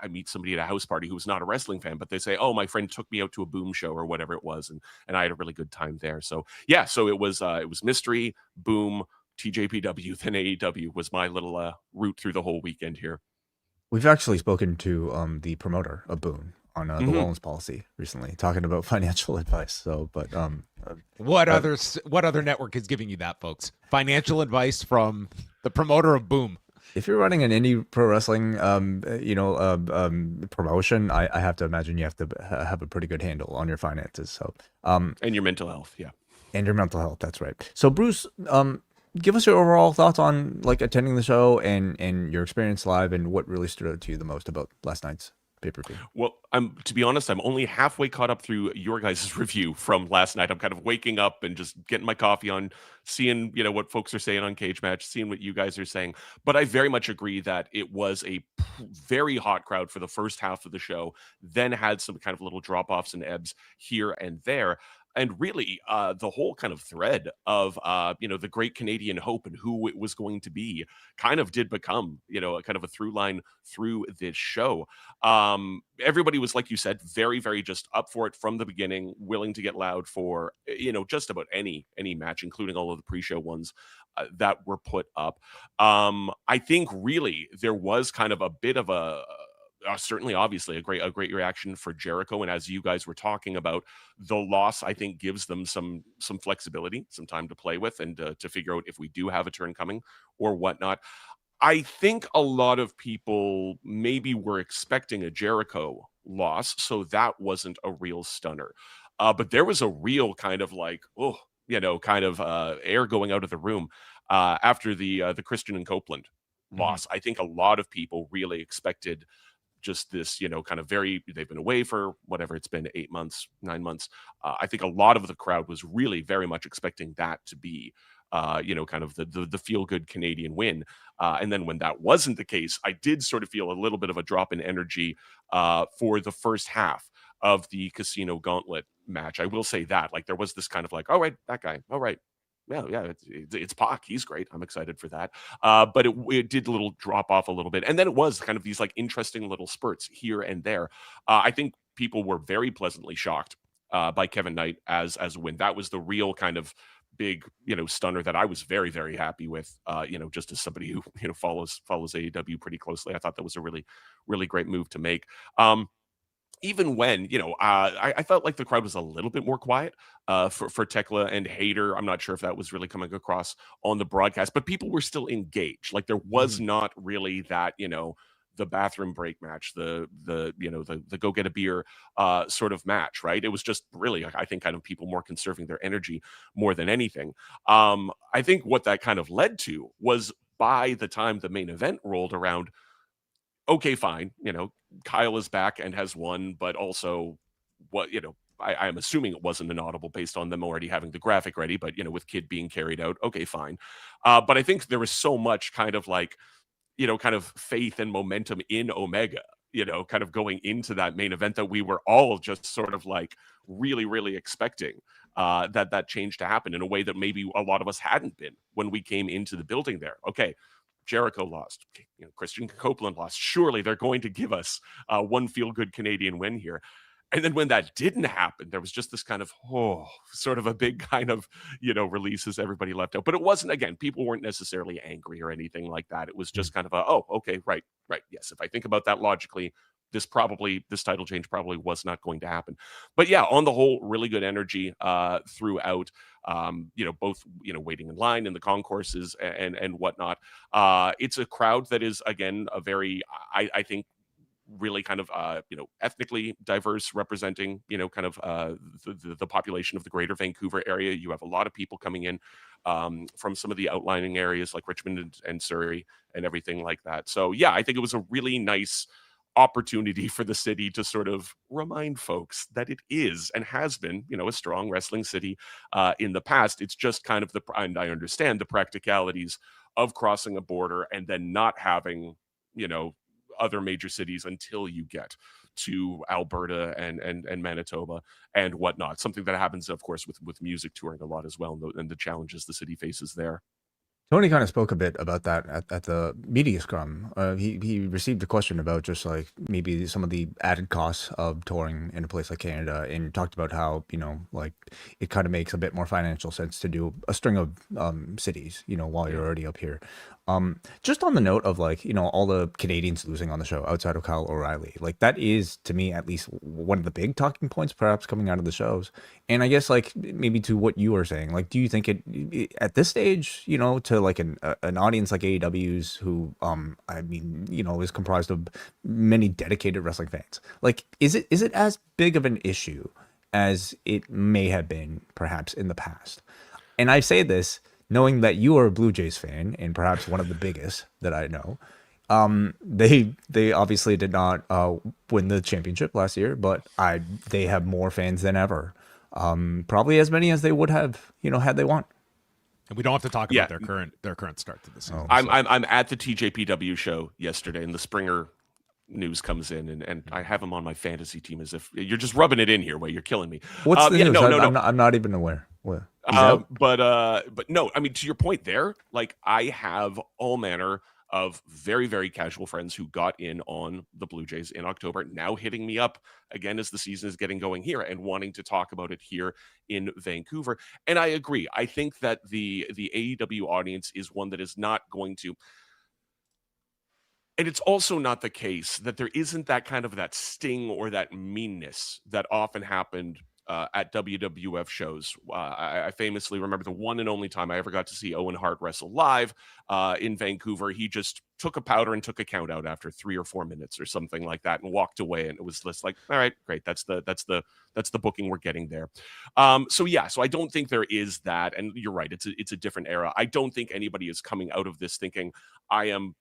I meet somebody at a house party who's not a wrestling fan, but they say, oh, my friend took me out to a Boom show or whatever it was, and I had a really good time there. So yeah, so it was mystery, Boom, TJPW than AEW was my little route through the whole weekend here. We've actually spoken to the promoter of Boone on the wellness policy recently, talking about financial advice. So, but what other network is giving you that, folks? Financial advice from the promoter of Boom. If you're running an indie pro wrestling, promotion, I have to imagine you have to have a pretty good handle on your finances. So, and your mental health, yeah, and your mental health. That's right. So, Bruce, give us your overall thoughts on like attending the show and your experience live, and what really stood out to you the most about last night's pay-per-view. Well, to be honest, I'm only halfway caught up through your guys' review from last night. I'm kind of waking up and just getting my coffee on, seeing, what folks are saying on Cage Match, seeing what you guys are saying. But I very much agree that it was a very hot crowd for the first half of the show, then had some kind of little drop-offs and ebbs here and there. And really, the whole kind of thread of, the great Canadian hope and who it was going to be kind of did become, a kind of a through line through this show. Everybody was, like you said, very, very just up for it from the beginning, willing to get loud for, just about any match, including all of the pre-show ones that were put up. I think really there was kind of a bit of a certainly obviously a great reaction for Jericho, and as you guys were talking about, the loss I think gives them some flexibility, some time to play with, and to figure out if we do have a turn coming or whatnot. I think a lot of people maybe were expecting a Jericho loss, so that wasn't a real stunner, but there was a real kind of like air going out of the room after the Christian and Copeland loss. I think a lot of people really expected just this, kind of they've been away for whatever it's been, 8 months, 9 months. I think a lot of the crowd was really very much expecting that to be, kind of the feel-good Canadian win. And then when that wasn't the case, I did sort of feel a little bit of a drop in energy for the first half of the Casino Gauntlet match. I will say that, like, there was this kind of like, all right, that guy, all right. Yeah, it's Pac. He's great. I'm excited for that. But it did a little drop off a little bit. And then it was kind of these like interesting little spurts here and there. I think people were very pleasantly shocked by Kevin Knight as a win. That was the real kind of big, stunner that I was very, very happy with, just as somebody who, follows AEW pretty closely. I thought that was a really, really great move to make. Even when, I felt like the crowd was a little bit more quiet for Tekla and Hayter. I'm not sure if that was really coming across on the broadcast, but people were still engaged. Like there was not really that, the bathroom break match, the go get a beer sort of match, right? It was just really, I think, kind of people more conserving their energy more than anything. I think what that kind of led to was by the time the main event rolled around, okay, fine, Kyle is back and has won, but also what, I'm assuming it wasn't an audible based on them already having the graphic ready, but, with Kid being carried out, okay, fine. But I think there was so much kind of like, kind of faith and momentum in Omega, kind of going into that main event that we were all just sort of like really, really expecting that change to happen in a way that maybe a lot of us hadn't been when we came into the building there. Okay, Jericho lost, Christian Copeland lost. Surely they're going to give us one feel-good Canadian win here. And then when that didn't happen, there was just this kind of, sort of a big kind of, release as everybody left out. But it wasn't, again, people weren't necessarily angry or anything like that. It was just kind of okay, right. Yes, if I think about that logically, this title change probably was not going to happen. But yeah, on the whole, really good energy throughout, both, waiting in line in the concourses and whatnot. It's a crowd that is, again, a very, I think, really kind of, ethnically diverse, representing, kind of the population of the greater Vancouver area. You have a lot of people coming in from some of the outlying areas like Richmond and Surrey and everything like that. So yeah, I think it was a really nice opportunity for the city to sort of remind folks that it is and has been, a strong wrestling city in the past. It's just kind of and I understand the practicalities of crossing a border and then not having, other major cities until you get to Alberta and Manitoba and whatnot. Something that happens, of course, with music touring a lot as well, and the challenges the city faces there. Tony kind of spoke a bit about that at the media scrum. He received a question about just like maybe some of the added costs of touring in a place like Canada, and talked about how, like it kind of makes a bit more financial sense to do a string of cities, while you're already up here. Just on the note of like, all the Canadians losing on the show outside of Kyle O'Reilly, like that is to me at least one of the big talking points perhaps coming out of the shows. And I guess like maybe to what you were saying, like, do you think it at this stage, to like an audience like AEW's who, I mean, is comprised of many dedicated wrestling fans, like, is it as big of an issue as it may have been perhaps in the past? And I say this knowing that you are a Blue Jays fan and perhaps one of the biggest that I know. They obviously did not win the championship last year, but they have more fans than ever. Probably as many as they would have, had they won. And we don't have to talk about their current start to the season. I'm at the TJPW show yesterday, and the Springer news comes in, and I have him on my fantasy team. As if you're just rubbing it in here, Way you're killing me. What's the news? No. I'm not even aware. What? But no, I mean, to your point there, like I have all manner of very, very casual friends who got in on the Blue Jays in October, now hitting me up again as the season is getting going here and wanting to talk about it here in Vancouver. And I agree. I think that the AEW audience is one that is not going to. And it's also not the case that there isn't that kind of that sting or that meanness that often happened at WWF shows. I famously remember the one and only time I ever got to see Owen Hart wrestle live in Vancouver. He just took a powder and took a count out after 3 or 4 minutes or something like that and walked away. And it was just like, all right, great. That's the booking we're getting there. So I don't think there is that. And you're right. It's a different era. I don't think anybody is coming out of this thinking I am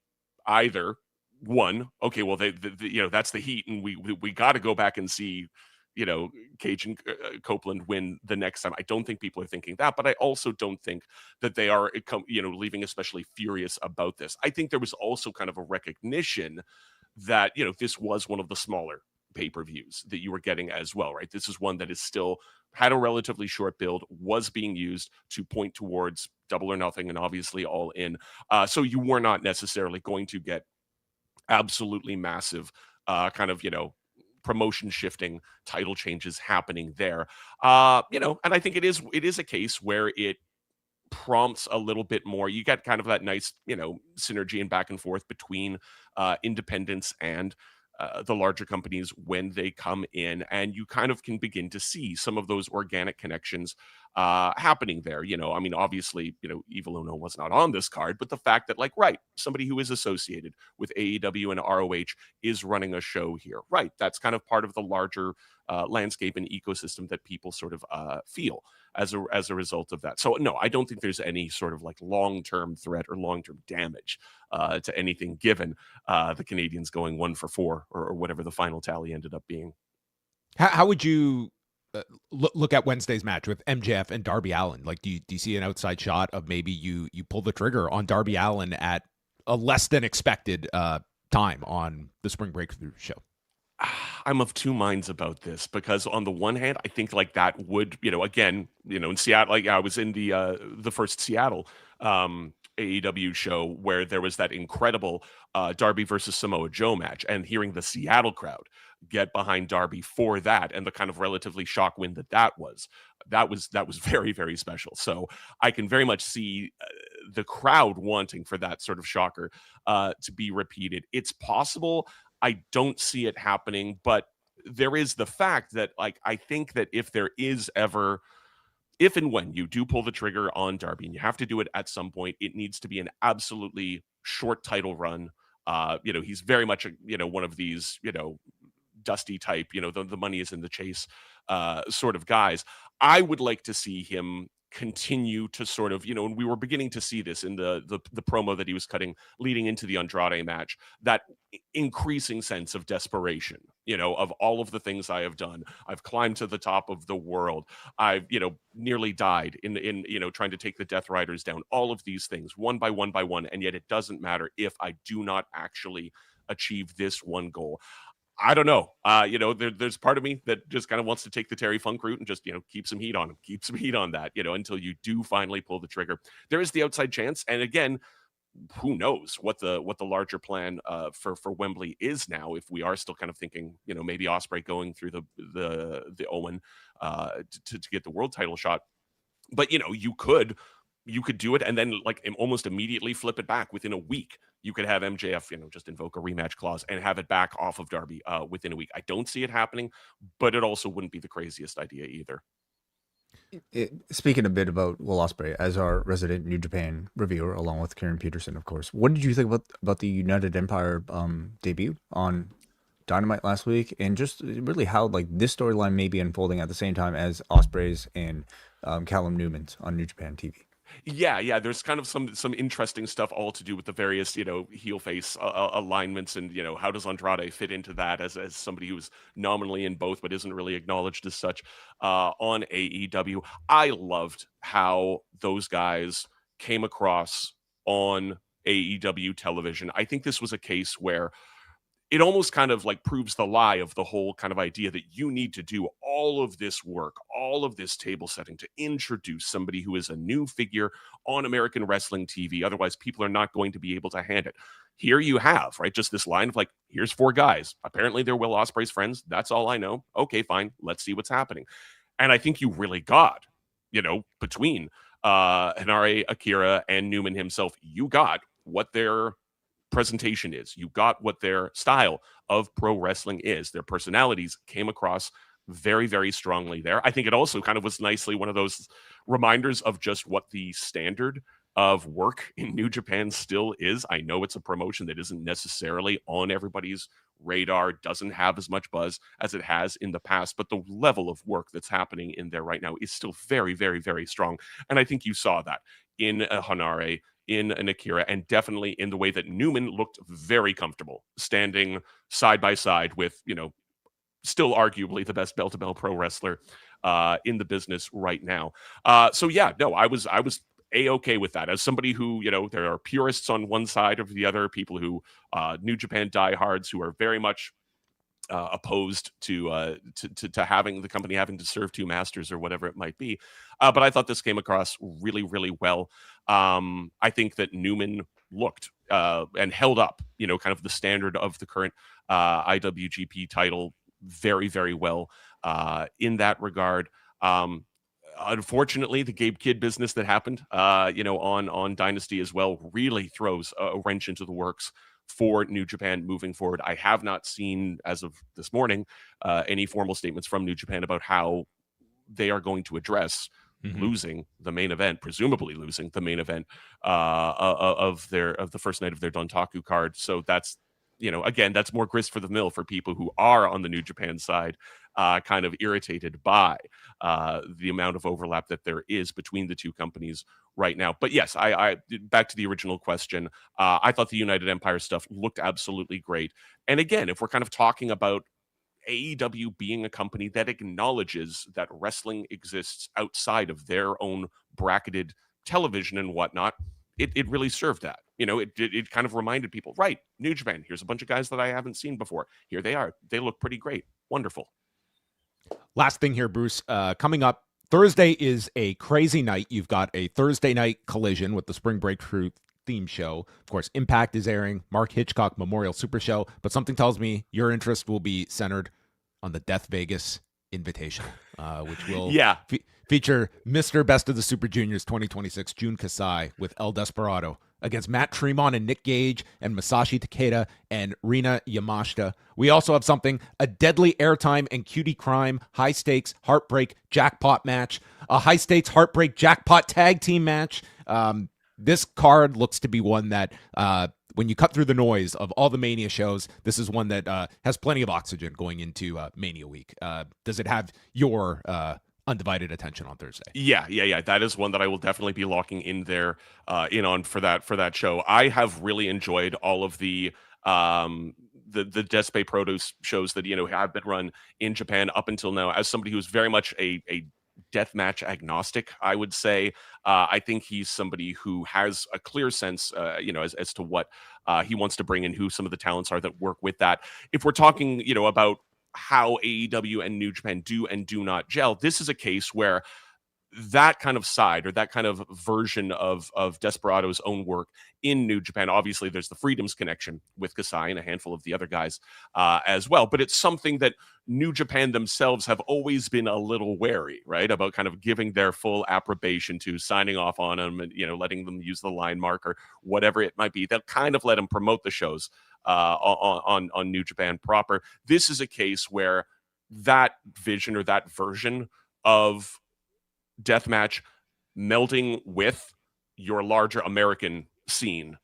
either one. Okay, well, they that's the heat, and we got to go back and see Cage and Copeland win the next time. I don't think people are thinking that, but I also don't think that they are, leaving especially furious about this. I think there was also kind of a recognition that, this was one of the smaller pay-per-views that you were getting as well, right? This is one that is still had a relatively short build, was being used to point towards Double or Nothing and obviously All In. So you were not necessarily going to get absolutely massive kind of, promotion shifting title changes happening there. And I think it is a case where it prompts a little bit more. You get kind of that nice, synergy and back and forth between independents and the larger companies when they come in, and you kind of can begin to see some of those organic connections happening there. I mean, obviously, Evil Uno was not on this card, but the fact that, like, right, somebody who is associated with AEW and ROH is running a show here, right? That's kind of part of the larger landscape and ecosystem that people sort of feel as a result of that. So no, I don't think there's any sort of like long-term threat or long-term damage to anything, given the Canadians going 1 for 4 or whatever the final tally ended up being. How would you look at Wednesday's match with MJF and Darby Allin? Like, do you see an outside shot of maybe you pull the trigger on Darby Allin at a less than expected time on the Spring Breakthrough show? I'm of two minds about this, because on the one hand, I think like that would, again, in Seattle, like I was in the first Seattle AEW show where there was that incredible Darby versus Samoa Joe match, and hearing the Seattle crowd get behind Darby for that, and the kind of relatively shock win that was very, very special. So I can very much see the crowd wanting for that sort of shocker to be repeated. It's possible. I don't see it happening, but there is the fact that, like, I think that if and when you do pull the trigger on Darby, and you have to do it at some point, it needs to be an absolutely short title run. He's very much one of these, Dusty type, the money is in the chase sort of guys. I would like to see him continue to sort of, and we were beginning to see this in the promo that he was cutting leading into the Andrade match, that increasing sense of desperation, of all of the things I have done. I've climbed to the top of the world. I've, nearly died in trying to take the Death Riders down, all of these things one by one, and yet it doesn't matter if I do not actually achieve this one goal. I don't know. There's part of me that just kind of wants to take the Terry Funk route and just, keep some heat on him, keep some heat on that, until you do finally pull the trigger. There is the outside chance. And again, who knows what the larger plan for Wembley is now, if we are still kind of thinking, maybe Ospreay going through the Owen to get the world title shot. But, you could do it and then almost immediately flip it back within a week. You could have MJF, just invoke a rematch clause and have it back off of Darby within a week. I don't see it happening, but it also wouldn't be the craziest idea either. Speaking a bit about Will Ospreay as our resident New Japan reviewer, along with Kieran Peterson, of course, what did you think about the United Empire debut on Dynamite last week, and just really how this storyline may be unfolding at the same time as Ospreay's and Callum Newman's on New Japan TV? Yeah. There's kind of some interesting stuff all to do with the various, heel face alignments, and how does Andrade fit into that as somebody who's nominally in both but isn't really acknowledged as such on AEW. I loved how those guys came across on AEW television. I think this was a case where it almost kind of proves the lie of the whole kind of idea that you need to do all of this work, all of this table setting to introduce somebody who is a new figure on American wrestling TV. Otherwise, people are not going to be able to hand it. Here you have, right, just this line of here's 4 guys. Apparently, they're Will Ospreay's friends. That's all I know. Okay, fine. Let's see what's happening. And I think you really got, between Henare, Akira, and Newman himself, you got what their presentation is. You got what their style of pro wrestling is. Their personalities came across very, very strongly there. I think it also kind of was nicely one of those reminders of just what the standard of work in New Japan still is. I know it's a promotion that isn't necessarily on everybody's radar, doesn't have as much buzz as it has in the past, but the level of work that's happening in there right now is still very, very, very strong. And I think you saw that in Hanare, in an Akira, and definitely in the way that Newman looked very comfortable standing side by side with, still arguably the best bell-to-bell pro wrestler in the business right now. I was A-okay with that. As somebody who, there are purists on one side or the other, people who New Japan diehards who are very much opposed to having the company having to serve 2 masters or whatever it might be. But I thought this came across really, really well. I think that Newman looked and held up, kind of the standard of the current IWGP title very, very well in that regard. Unfortunately, the Gabe Kidd business that happened, on Dynasty as well, really throws a wrench into the works for New Japan moving forward. I have not seen, as of this morning, any formal statements from New Japan about how they are going to address losing the main event, presumably losing the main event of the first night of their Dontaku card. So that's, again, that's more grist for the mill for people who are on the New Japan side, kind of irritated by the amount of overlap that there is between the two companies right now. But yes, I back to the original question. I thought the United Empire stuff looked absolutely great. And again, if we're kind of talking about AEW being a company that acknowledges that wrestling exists outside of their own bracketed television and whatnot, it really served that. It kind of reminded people, right, New Japan, here's a bunch of guys that I haven't seen before. Here they are. They look pretty great. Wonderful. Last thing here, Bruce, coming up, Thursday is a crazy night. You've got a Thursday night collision with the Spring Breakthrough theme show. Of course, Impact is airing, Mark Hitchcock Memorial Super Show, but something tells me your interest will be centered on the Death Vegas Invitational, which will feature Mr. Best of the Super Juniors 2026, Jun Kasai, with El Desperado against Matt Tremont and Nick Gage and Masashi Takeda and Rina Yamashita. We also have something, a deadly airtime and cutie crime, high stakes, heartbreak, jackpot match, a high stakes, heartbreak, jackpot tag team match. This card looks to be one that, when you cut through the noise of all the Mania shows, this is one that has plenty of oxygen going into Mania week. Does it have your undivided attention on Thursday? Yeah. That is one that I will definitely be locking in there on for that show. I have really enjoyed all of the Despe Produce shows that have been run in Japan up until now. As somebody who's very much a deathmatch agnostic, I would say. I think he's somebody who has a clear sense, as to what he wants to bring and who some of the talents are that work with that. If we're talking, about how AEW and New Japan do and do not gel, this is a case where that kind of side or that kind of version of Desperado's own work in New Japan. Obviously, there's the Freedoms connection with Kasai and a handful of the other guys as well. But it's something that New Japan themselves have always been a little wary, right, about kind of giving their full approbation to, signing off on them, and letting them use the line mark or whatever it might be. They'll kind of let them promote the shows on New Japan proper. This is a case where that vision or that version of deathmatch melding with your larger American scene,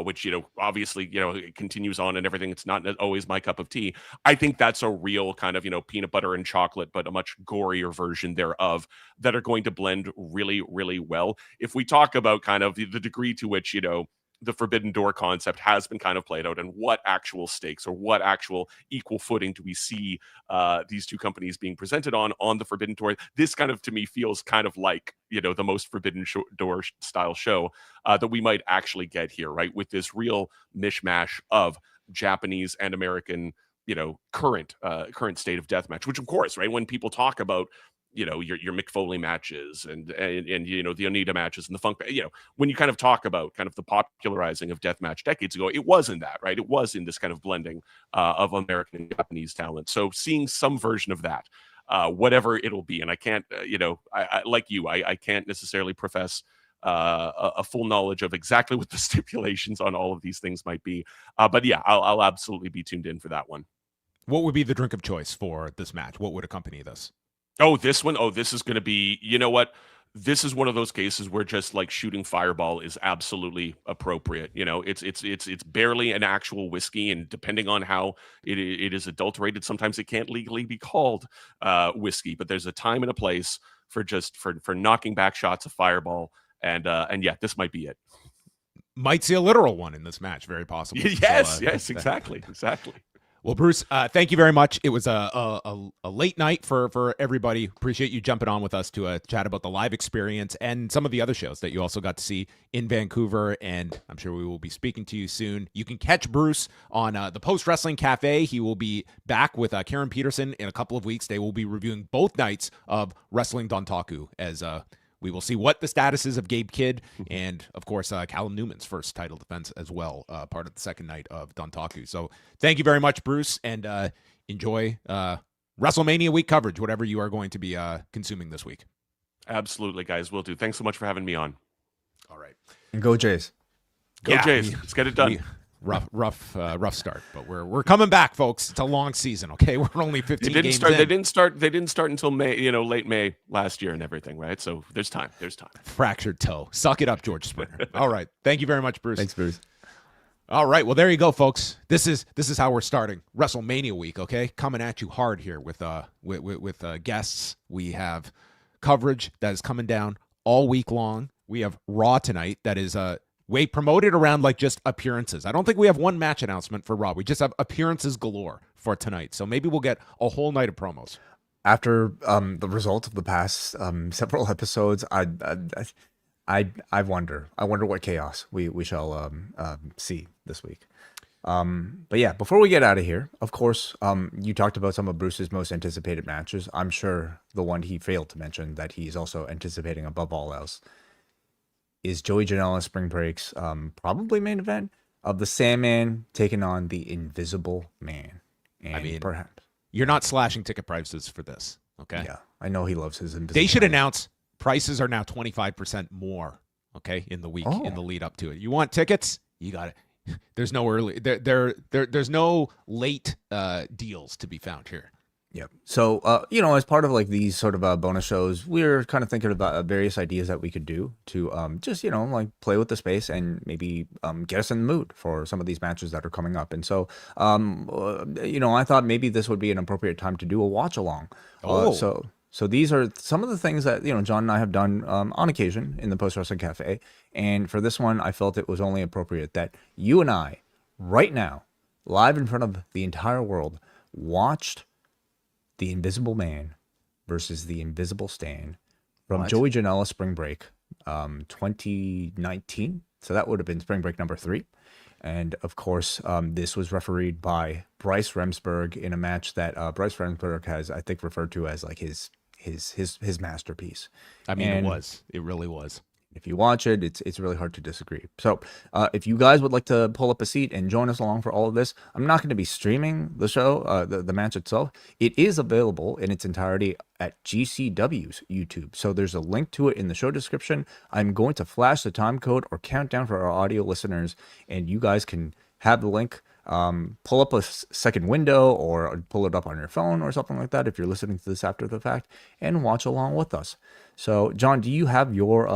which obviously it continues on and everything. It's not always my cup of tea. I think that's a real kind of peanut butter and chocolate, but a much gorier version thereof that are going to blend really, really well. If we talk about kind of the degree to which the Forbidden Door concept has been kind of played out, and what actual stakes or what actual equal footing do we see these two companies being presented on the Forbidden Door. This kind of, to me, feels kind of like the most Forbidden Door style show that we might actually get here, right, with this real mishmash of Japanese and American current state of deathmatch, which, of course, right, when people talk about your Mick Foley matches and the Onita matches and the Funk, when you kind of talk about kind of the popularizing of deathmatch decades ago, it was in that, right? It was in this kind of blending of American and Japanese talent. So seeing some version of that, whatever it'll be, and I can't, I like you, I can't necessarily profess a full knowledge of exactly what the stipulations on all of these things might be. But yeah, I'll absolutely be tuned in for that one. What would be the drink of choice for this match? What would accompany this? Oh, this one? Oh, this is going to be, what? This is one of those cases where just like shooting Fireball is absolutely appropriate. It's barely an actual whiskey, and depending on how it is adulterated, sometimes it can't legally be called whiskey, but there's a time and a place for knocking back shots of Fireball. And yeah, this might be it. Might see a literal one in this match, very possibly. Yes, exactly. Well, Bruce, thank you very much. It was a late night for everybody. Appreciate you jumping on with us to chat about the live experience and some of the other shows that you also got to see in Vancouver, and I'm sure we will be speaking to you soon. You can catch Bruce on the Post Wrestling Cafe. He will be back with Karen Peterson in a couple of weeks. They will be reviewing both nights of Wrestling Dontaku as we will see what the status is of Gabe Kidd and, of course, Callum Newman's first title defense as well, part of the second night of Dontaku. So thank you very much, Bruce, and enjoy WrestleMania week coverage, whatever you are going to be consuming this week. Absolutely, guys. Will do. Thanks so much for having me on. All right. And go Jays. Go Jays. Let's get it done. Rough start, but we're coming back, folks. It's a long season, okay? We're only 15 games in. They didn't start until May, late May last year and everything, right? So there's time. Fractured toe. Suck it up, George Springer. All right. Thank you very much, Bruce. Thanks, Bruce. All right. Well, there you go, folks. This is how we're starting WrestleMania week, okay? Coming at you hard here with guests. We have coverage that is coming down all week long. We have Raw tonight that is way promoted around like just appearances. I don't think we have one match announcement for Raw. We just have appearances galore for tonight. So maybe we'll get a whole night of promos. After the result of the past several episodes, I wonder what chaos we shall see this week. But yeah, before we get out of here, of course, you talked about some of Bruce's most anticipated matches. I'm sure the one he failed to mention that he's also anticipating above all else is Joey Janela Spring Break's probably main event of the Sandman taking on the Invisible Man. And perhaps you're not slashing ticket prices for this, okay? Yeah, I know he loves his Invisible They should Man. announce prices are now 25% more, okay, in the week in the lead up to it. You want tickets? You got it. There's no early there's no late deals to be found here. Yep. So, as part of like these sort of bonus shows, we're kind of thinking about various ideas that we could do to just, like play with the space and maybe get us in the mood for some of these matches that are coming up. And so, I thought maybe this would be an appropriate time to do a watch along. So these are some of the things that, John and I have done on occasion in the Post Wrestling Cafe. And for this one, I felt it was only appropriate that you and I, right now, live in front of the entire world, watched The Invisible Man versus The Invisible Stan from What? Joey Janela Spring Break 2019. So that would have been Spring Break number 3. And of course, this was refereed by Bryce Remsburg in a match that Bryce Remsburg has, I think, referred to as like his masterpiece. I mean, And it really was. if you watch it, it's really hard to disagree. So if you guys would like to pull up a seat and join us along for all of this, I'm not going to be streaming the show, the match itself. It is available in its entirety at GCW's YouTube. So there's a link to it in the show description. I'm going to flash the time code or countdown for our audio listeners, and you guys can have the link. Pull up a second window or pull it up on your phone or something like that if you're listening to this after the fact, and watch along with us. So, John, do you have your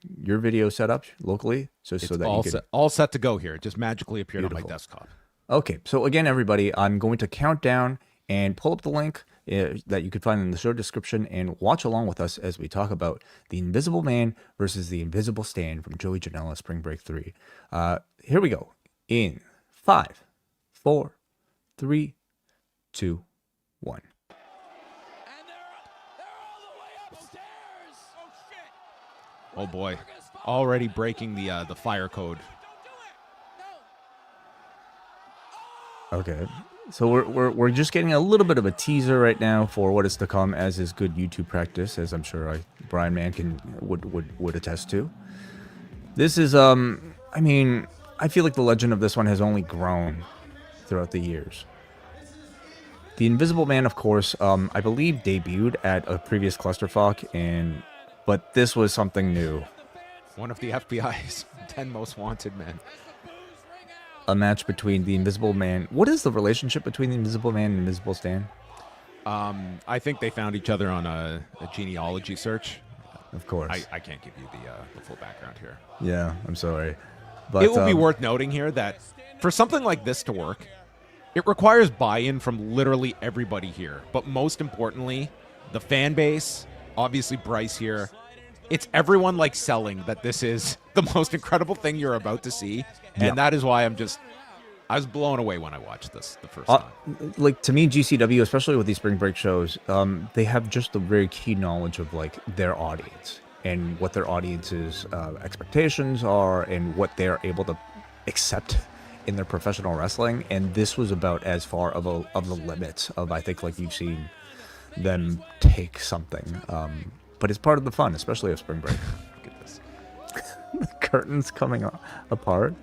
video set up locally so that all you can... set, all set to go here. It just magically appeared on my desktop. Okay, so again, everybody, I'm going to count down and pull up the link that you can find in the show description and watch along with us as we talk about the Invisible Man versus the Invisible Stand from Joey Janela Spring Break 3. Here we go. In 5, 4, 3, 2, 1. Oh boy, already breaking the fire code. Okay, so we're just getting a little bit of a teaser right now for what is to come, as is good YouTube practice, as I'm sure Brian Mann would attest to. This is I mean, I feel like the legend of this one has only grown throughout the years. The Invisible Man, of course, I believe debuted at a previous clusterfuck, but this was something new. One of the FBI's 10 most wanted men. A match between the Invisible Man. What is the relationship between the Invisible Man and Invisible Stan? I think they found each other on a genealogy search. Of course. I can't give you the full background here. Yeah, I'm sorry. But it will be worth noting here that for something like this to work, it requires buy-in from literally everybody here. But most importantly, the fan base, obviously Bryce here, it's everyone like selling that this is the most incredible thing you're about to see. And that is why I was blown away when I watched this the first time. Like, to me, GCW, especially with these spring break shows, they have just a very keen knowledge of like their audience and what their audience's expectations are and what they're able to accept in their professional wrestling. And this was about as far of the limits of, I think, like you've seen them take something. But it's part of the fun, especially of spring break. Look at this. The curtains coming apart.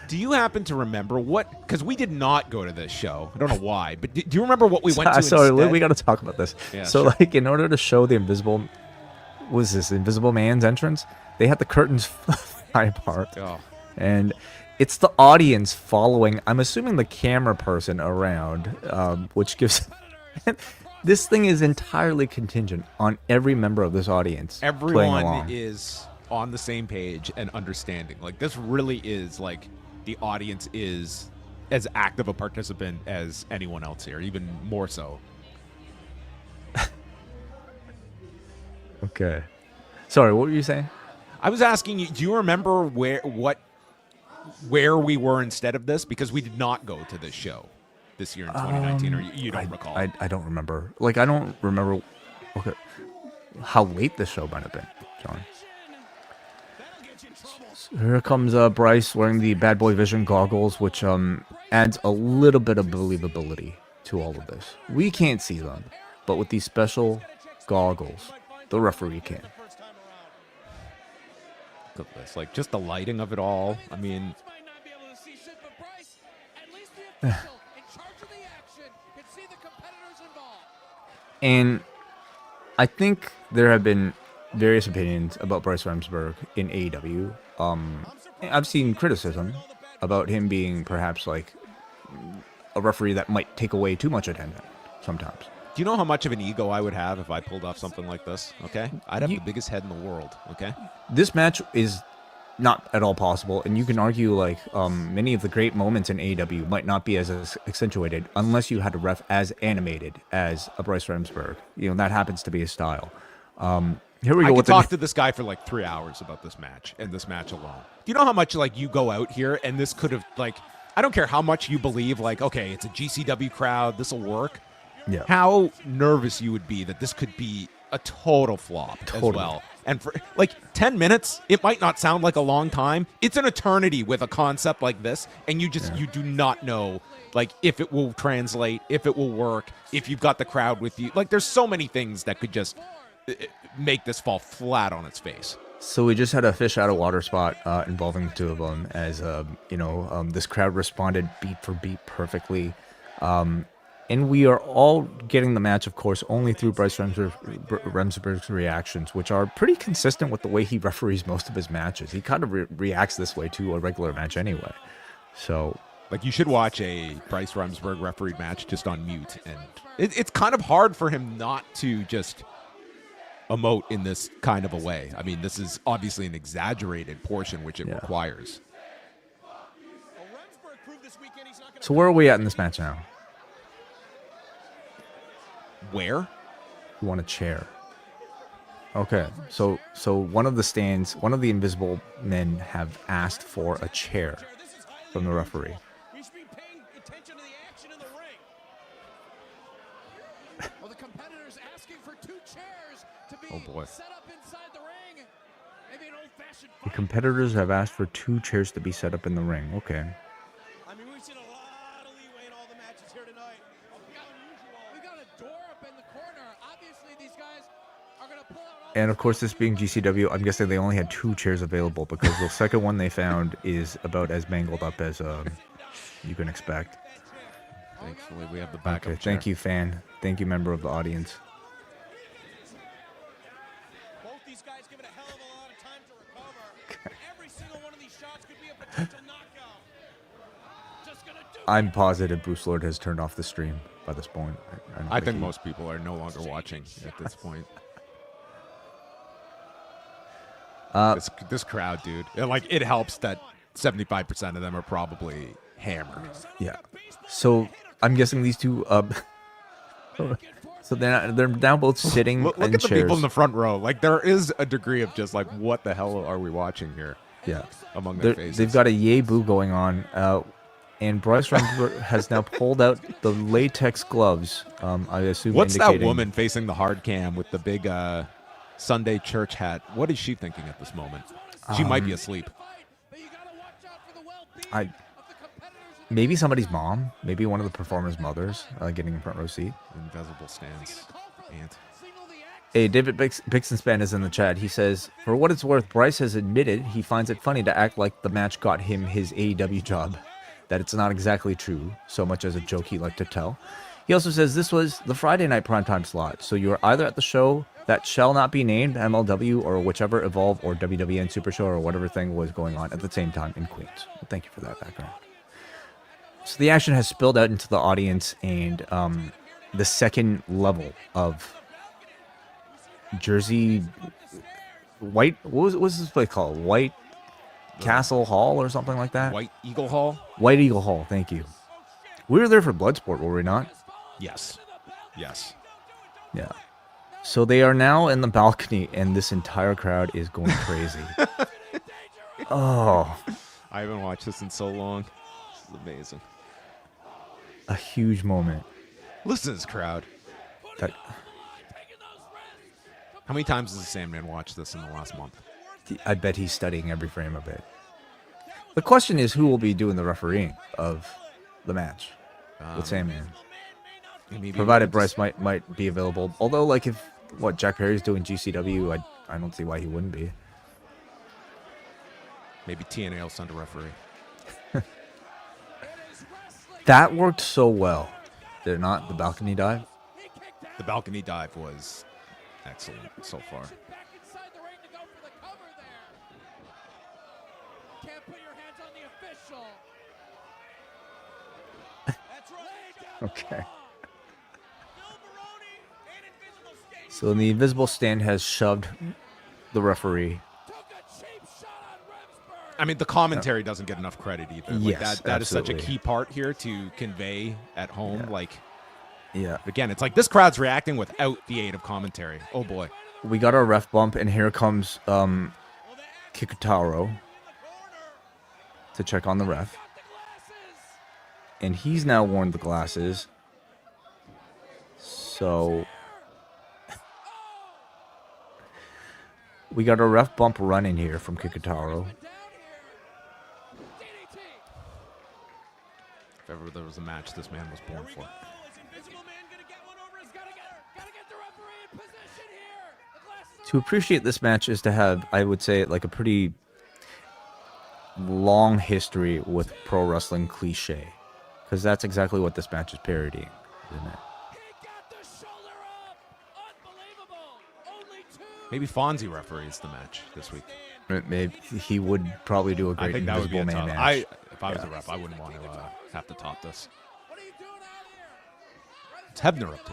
Do you happen to remember what? Because we did not go to this show. I don't know why, but do you remember what we went to? Sorry, instead? we got to talk about this. Yeah, so, sure. like, in order to show the Invisible Man's entrance, they had the curtains fly apart, and it's the audience following. I'm assuming the camera person around, which gives. This thing is entirely contingent on every member of this audience. Everyone is on the same page and understanding. Like, this really is like the audience is as active a participant as anyone else here, even more so. Okay. Sorry, what were you saying? I was asking you, do you remember where we were instead of this? Because we did not go to this show this year in 2019, or you don't recall? I don't remember. Like, I don't remember how late this show might have been, John. So here comes Bryce wearing the Bad Boy Vision goggles, which adds a little bit of believability to all of this. We can't see them, but with these special goggles, the referee can. Look at this, like, just the lighting of it all. I mean, and I think there have been various opinions about Bryce Remsburg in AEW. I've seen criticism about him being perhaps like a referee that might take away too much attention sometimes. do you know how much of an ego I would have if I pulled off something like this? Okay, I'd have the biggest head in the world. Okay, This match is not at all possible, and you can argue like many of the great moments in AEW might not be as accentuated unless you had a ref as animated as a Bryce Remsburg. You know, that happens to be his style. Here we go. I with could talk to this guy for like 3 hours about this match and this match alone. Do you know how much like you go out here and this could have like, I don't care how much you believe like, okay, it's a GCW crowd, this will work. Yeah. How nervous you would be that this could be a total flop as Totally. well. And for like 10 minutes, it might not sound like a long time. It's an eternity with a concept like this, and you do not know like if it will translate, if it will work, if you've got the crowd with you. Like there's so many things that could just make this fall flat on its face. So we just had a fish out of water spot involving the two of them as, this crowd responded beat for beat perfectly. And we are all getting the match, of course, only through Bryce Remsburg's reactions, which are pretty consistent with the way he referees most of his matches. He kind of reacts this way to a regular match anyway. So, like, you should watch a Bryce Remsburg refereed match just on mute. And it's kind of hard for him not to just emote in this kind of a way. I mean, this is obviously an exaggerated portion, which it requires. So where are we at in this match now? Where? You want a chair. Okay, so one of the invisible men have asked for a chair from the referee. We should be paying attention to the action in the ring. Well, the competitors asking for 2 chairs to be set up inside the ring. Maybe an old-fashioned The competitors have asked for 2 chairs to be set up in the ring. Okay. I mean, we've seen a lot of leeway in all the matches here tonight. We got a door up in the corner. Obviously, these guys are going to pull out all And of course, this being GCW, I'm guessing they only had 2 chairs available because the second one they found is about as mangled up as you can expect. Thankfully, we have the backup Okay, chair. thank you, fan. Thank you, member of the audience. Both these guys give it a hell of a lot of time to recover. Every single one of these shots could be a potential knockout. Just gonna do I'm positive Bruce Lord has turned off the stream by this point. don't I think he- most people are no longer watching at this point. This crowd, dude. Like, it helps that 75% of them are probably hammered. Yeah. So I'm guessing these two. So they're now both sitting Look in at the chairs. people in the front row. Like, there is a degree of just like, what the hell are we watching here? Yeah. Among their faces. They've got a yay boo going on. And Bryce Remsburg has now pulled out the latex gloves. I assume. What's that indicating- woman facing the hard cam with the big Sunday church hat? What is she thinking at this moment? She might be asleep. Maybe somebody's mom. Maybe one of the performers' mothers getting in front row seat. Invisible stands. Ant. Hey, David Bixenspan is in the chat. He says, for what it's worth, Bryce has admitted he finds it funny to act like the match got him his AEW job. That it's not exactly true, so much as a joke he liked to tell. He also says this was the Friday night primetime slot, so you were either at the show that shall not be named, MLW, or whichever Evolve or WWN Super Show or whatever thing was going on at the same time in Queens. Well, thank you for that background. So the action has spilled out into the audience, and the second level of Jersey White, what was this place called? White Castle Hall or something like that? White Eagle Hall? White Eagle Hall, thank you. We were there for Bloodsport, were we not? Yes. Yes. Yeah. So they are now in the balcony, and this entire crowd is going crazy. Oh, I haven't watched this in so long. This is amazing. a huge moment. Listen to this crowd. That How many times has the Sandman watched this in the last month? I bet he's studying every frame of it. The question is, who will be doing the refereeing of the match with Sandman? Maybe Provided Bryce might be available. Although, like, if Jack Perry's doing GCW, I don't see why he wouldn't be. Maybe TNA will send a referee. That worked so well, did it not? The balcony dive. The balcony dive was excellent so far. Okay. So the invisible stand has shoved the referee. I mean, the commentary doesn't get enough credit either. Like, Yes, that is such a absolutely. key part here to convey at home. Yeah. Like, Yeah. again, it's like this crowd's reacting without the aid of commentary. Oh boy. We got our ref bump, and here comes Kikutaro to check on the ref. And he's now worn the glasses. So We got a ref bump running here from Kikutaro. If ever there was a match this man was born for. To appreciate this match is to have, I would say, like a pretty long history with pro wrestling cliche, because that's exactly what this match is parodying, isn't it? Maybe Fonzie referees the match this week. Maybe he would probably do a I great think that would be Invisible a Man tough. match. If I was a ref, I wouldn't want to have to top this. What's Hebner up to?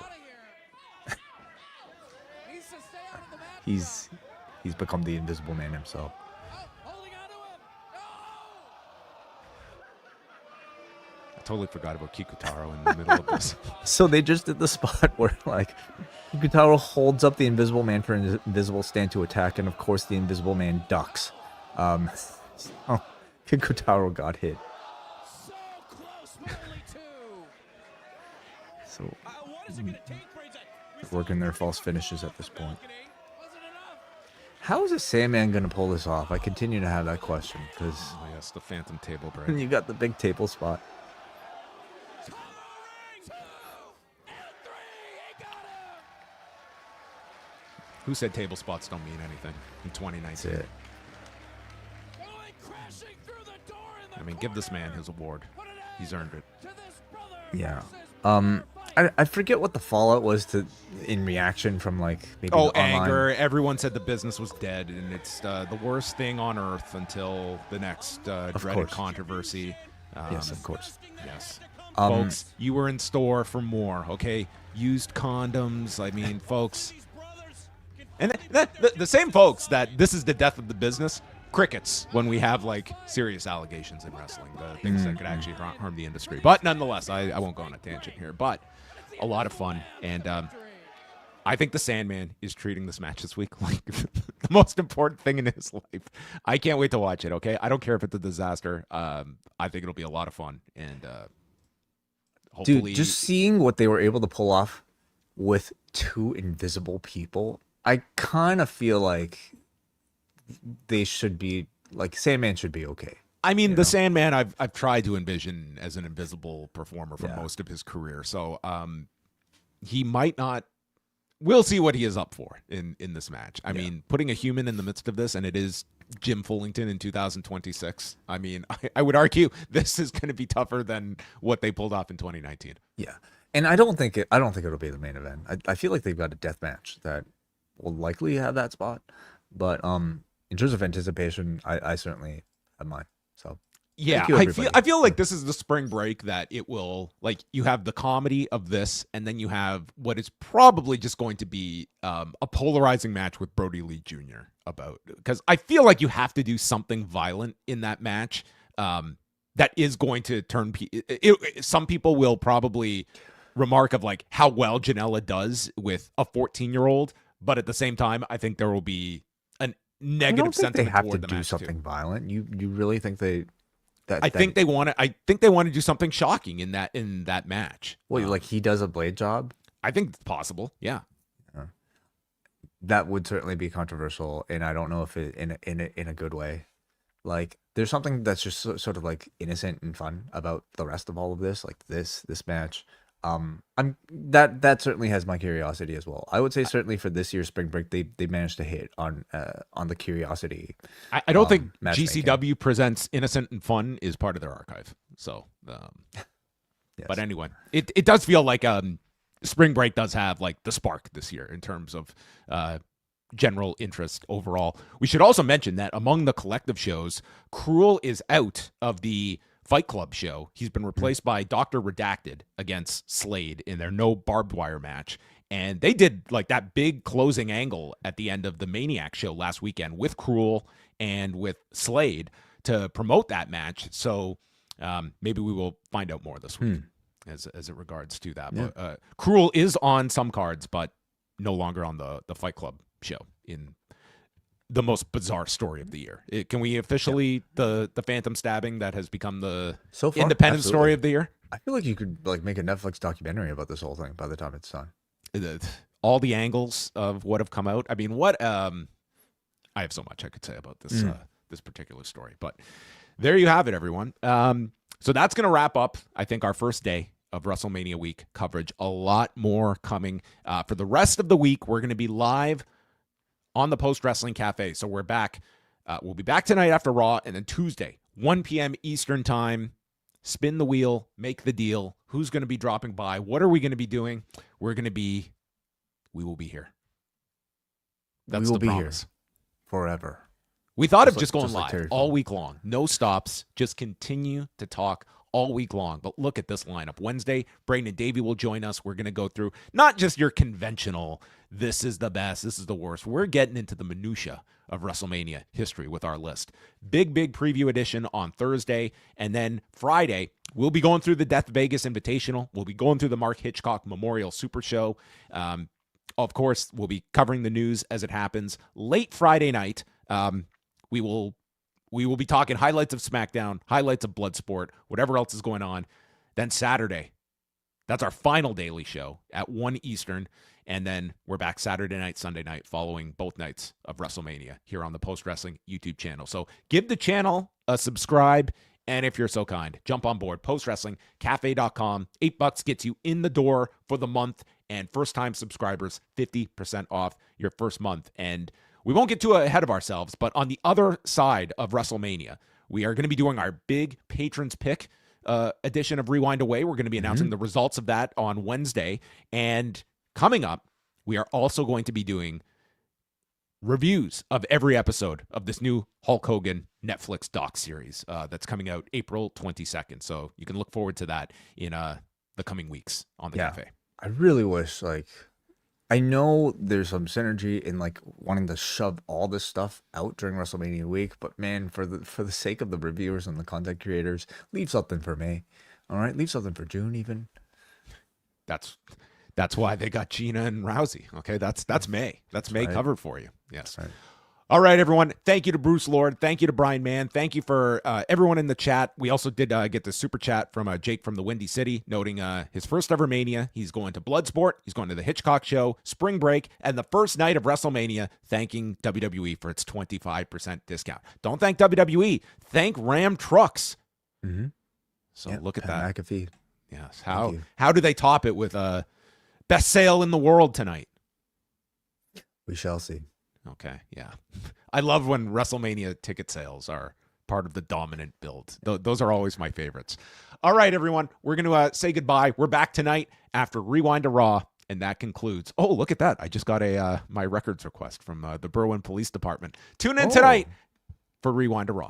He's become the Invisible Man himself. I totally forgot about Kikutaro in the middle of this. So they just did the spot where like Kikutaro holds up the Invisible Man for an invisible stand to attack, and of course the Invisible Man ducks. So Kikutaro got hit. So working their false finishes at this point. How is a Sandman going to pull this off? I continue to have that question because Oh yes, the Phantom table break. you got the big table spot. Who said table spots don't mean anything in 2019? That's it. I mean, give this man his award. He's earned it. Yeah. I forget what the fallout was in reaction from like maybe Oh, the online. anger. Everyone said the business was dead, and it's the worst thing on earth until the next dreaded course. controversy. Yes, of course. Yes. Folks, you were in store for more, okay? Used condoms. I mean, folks. And the same folks that this is the death of the business, crickets when we have like serious allegations in wrestling, the things that could actually harm the industry. But nonetheless, I won't go on a tangent here. But a lot of fun, and I think the Sandman is treating this match this week like the most important thing in his life. I can't wait to watch it. Okay, I don't care if it's a disaster. I think it'll be a lot of fun, and hopefully, Dude, just seeing what they were able to pull off with two invisible people, I kind of feel like they should be like Sandman should be okay. I mean, the Sandman, I've tried to envision as an invisible performer for most of his career, so he might not. We'll see what he is up for in this match. I mean, putting a human in the midst of this, and it is Jim Fullington in 2026. I mean, I would argue this is going to be tougher than what they pulled off in 2019. Yeah, and I don't think it'll be the main event. I feel like they've got a death match that will likely have that spot, but in terms of anticipation, I certainly have mine. So yeah, I feel like this is the spring break that it will, like, you have the comedy of this, and then you have what is probably just going to be a polarizing match with Brody Lee Jr. because I feel like you have to do something violent in that match that is going to turn some people will probably remark of like how well Janela does with a 14-year-old, but at the same time, I think there will be a negative sentiment they have toward to the do match something too. violent. You really think they? I think they want to do something shocking in that match. Well, like he does a blade job. I think it's possible. Yeah. That would certainly be controversial, and I don't know if it in a good way. Like there's something that's just sort of like innocent and fun about the rest of all of this, like this match. That certainly has my curiosity as well. I would say certainly for this year's spring break, they managed to hit on the curiosity. I don't think matchmaking. GCW presents innocent and fun is part of their archive. So, Yes. but anyway, it does feel like spring break does have like the spark this year in terms of general interest overall. We should also mention that among the collective shows, Cruel is out of the Fight Club show. He's been replaced by Dr. Redacted against Slade in their no barbed wire match. And they did like that big closing angle at the end of the Maniac show last weekend with Cruel and with Slade to promote that match. So maybe we will find out more this week as it regards to that. Yeah. But Cruel is on some cards, but no longer on the Fight Club show in the most bizarre story of the year. Can we officially the Phantom stabbing that has become the So far, independent absolutely. story of the year? I feel like you could like make a Netflix documentary about this whole thing by the time it's done. All the angles of what have come out. I mean, what I have so much I could say about this this particular story. But there you have it, everyone. So that's going to wrap up, I think, our first day of WrestleMania week coverage. A lot more coming. For the rest of the week, we're going to be live on the Post Wrestling Cafe. So we're back. We'll be back tonight after Raw, and then Tuesday, 1 p.m. Eastern Time. Spin the wheel, make the deal. Who's going to be dropping by? What are we going to be doing? We will be here. That's the promise. Here forever. We thought of just going live all week long. No stops. Just continue to talk all week long. But look at this lineup. Wednesday, Braden and Davey will join us. We're going to go through not just your conventional, this is the best, this is the worst. We're getting into the minutia of WrestleMania history with our list. Big preview edition on Thursday. And then Friday, we'll be going through the Death Vegas Invitational. We'll be going through the Mark Hitchcock Memorial Super Show. Of course, we'll be covering the news as it happens. Late Friday night, we will be talking highlights of SmackDown, highlights of Bloodsport, whatever else is going on. Then Saturday, that's our final daily show at 1 Eastern. And then we're back Saturday night, Sunday night, following both nights of WrestleMania here on the Post Wrestling YouTube channel. So give the channel a subscribe. And if you're so kind, jump on board, postwrestlingcafe.com. $8 gets you in the door for the month. And first-time subscribers, 50% off your first month. And we won't get too ahead of ourselves, but on the other side of WrestleMania, we are going to be doing our big Patrons Pick edition of Rewind Away. We're going to be announcing the results of that on Wednesday. And coming up, we are also going to be doing reviews of every episode of this new Hulk Hogan Netflix doc series that's coming out April 22nd. So you can look forward to that in the coming weeks on the cafe. I really wish, I know there's some synergy in wanting to shove all this stuff out during WrestleMania week, but man, for the sake of the reviewers and the content creators, leave something for May. All right, leave something for June even. That's why they got Gina and Rousey. Okay, that's May. That's May covered for you. Yes. Right. All right, everyone. Thank you to Bruce Lord. Thank you to Brian Mann. Thank you for everyone in the chat. We also did get the super chat from Jake from the Windy City, noting his first ever Mania. He's going to Bloodsport. He's going to the Hitchcock show, Spring Break, and the first night of WrestleMania, thanking WWE for its 25% discount. Don't thank WWE. Thank Ram Trucks. Mm-hmm. So look at that. McAfee. Yes. How do they top it with best sale in the world tonight? We shall see. Okay, yeah. I love when WrestleMania ticket sales are part of the dominant build. Those are always my favorites. All right, everyone. We're going to say goodbye. We're back tonight after Rewind to Raw, and that concludes. Oh, look at that. I just got my records request from the Berwyn Police Department. Tune in tonight for Rewind to Raw.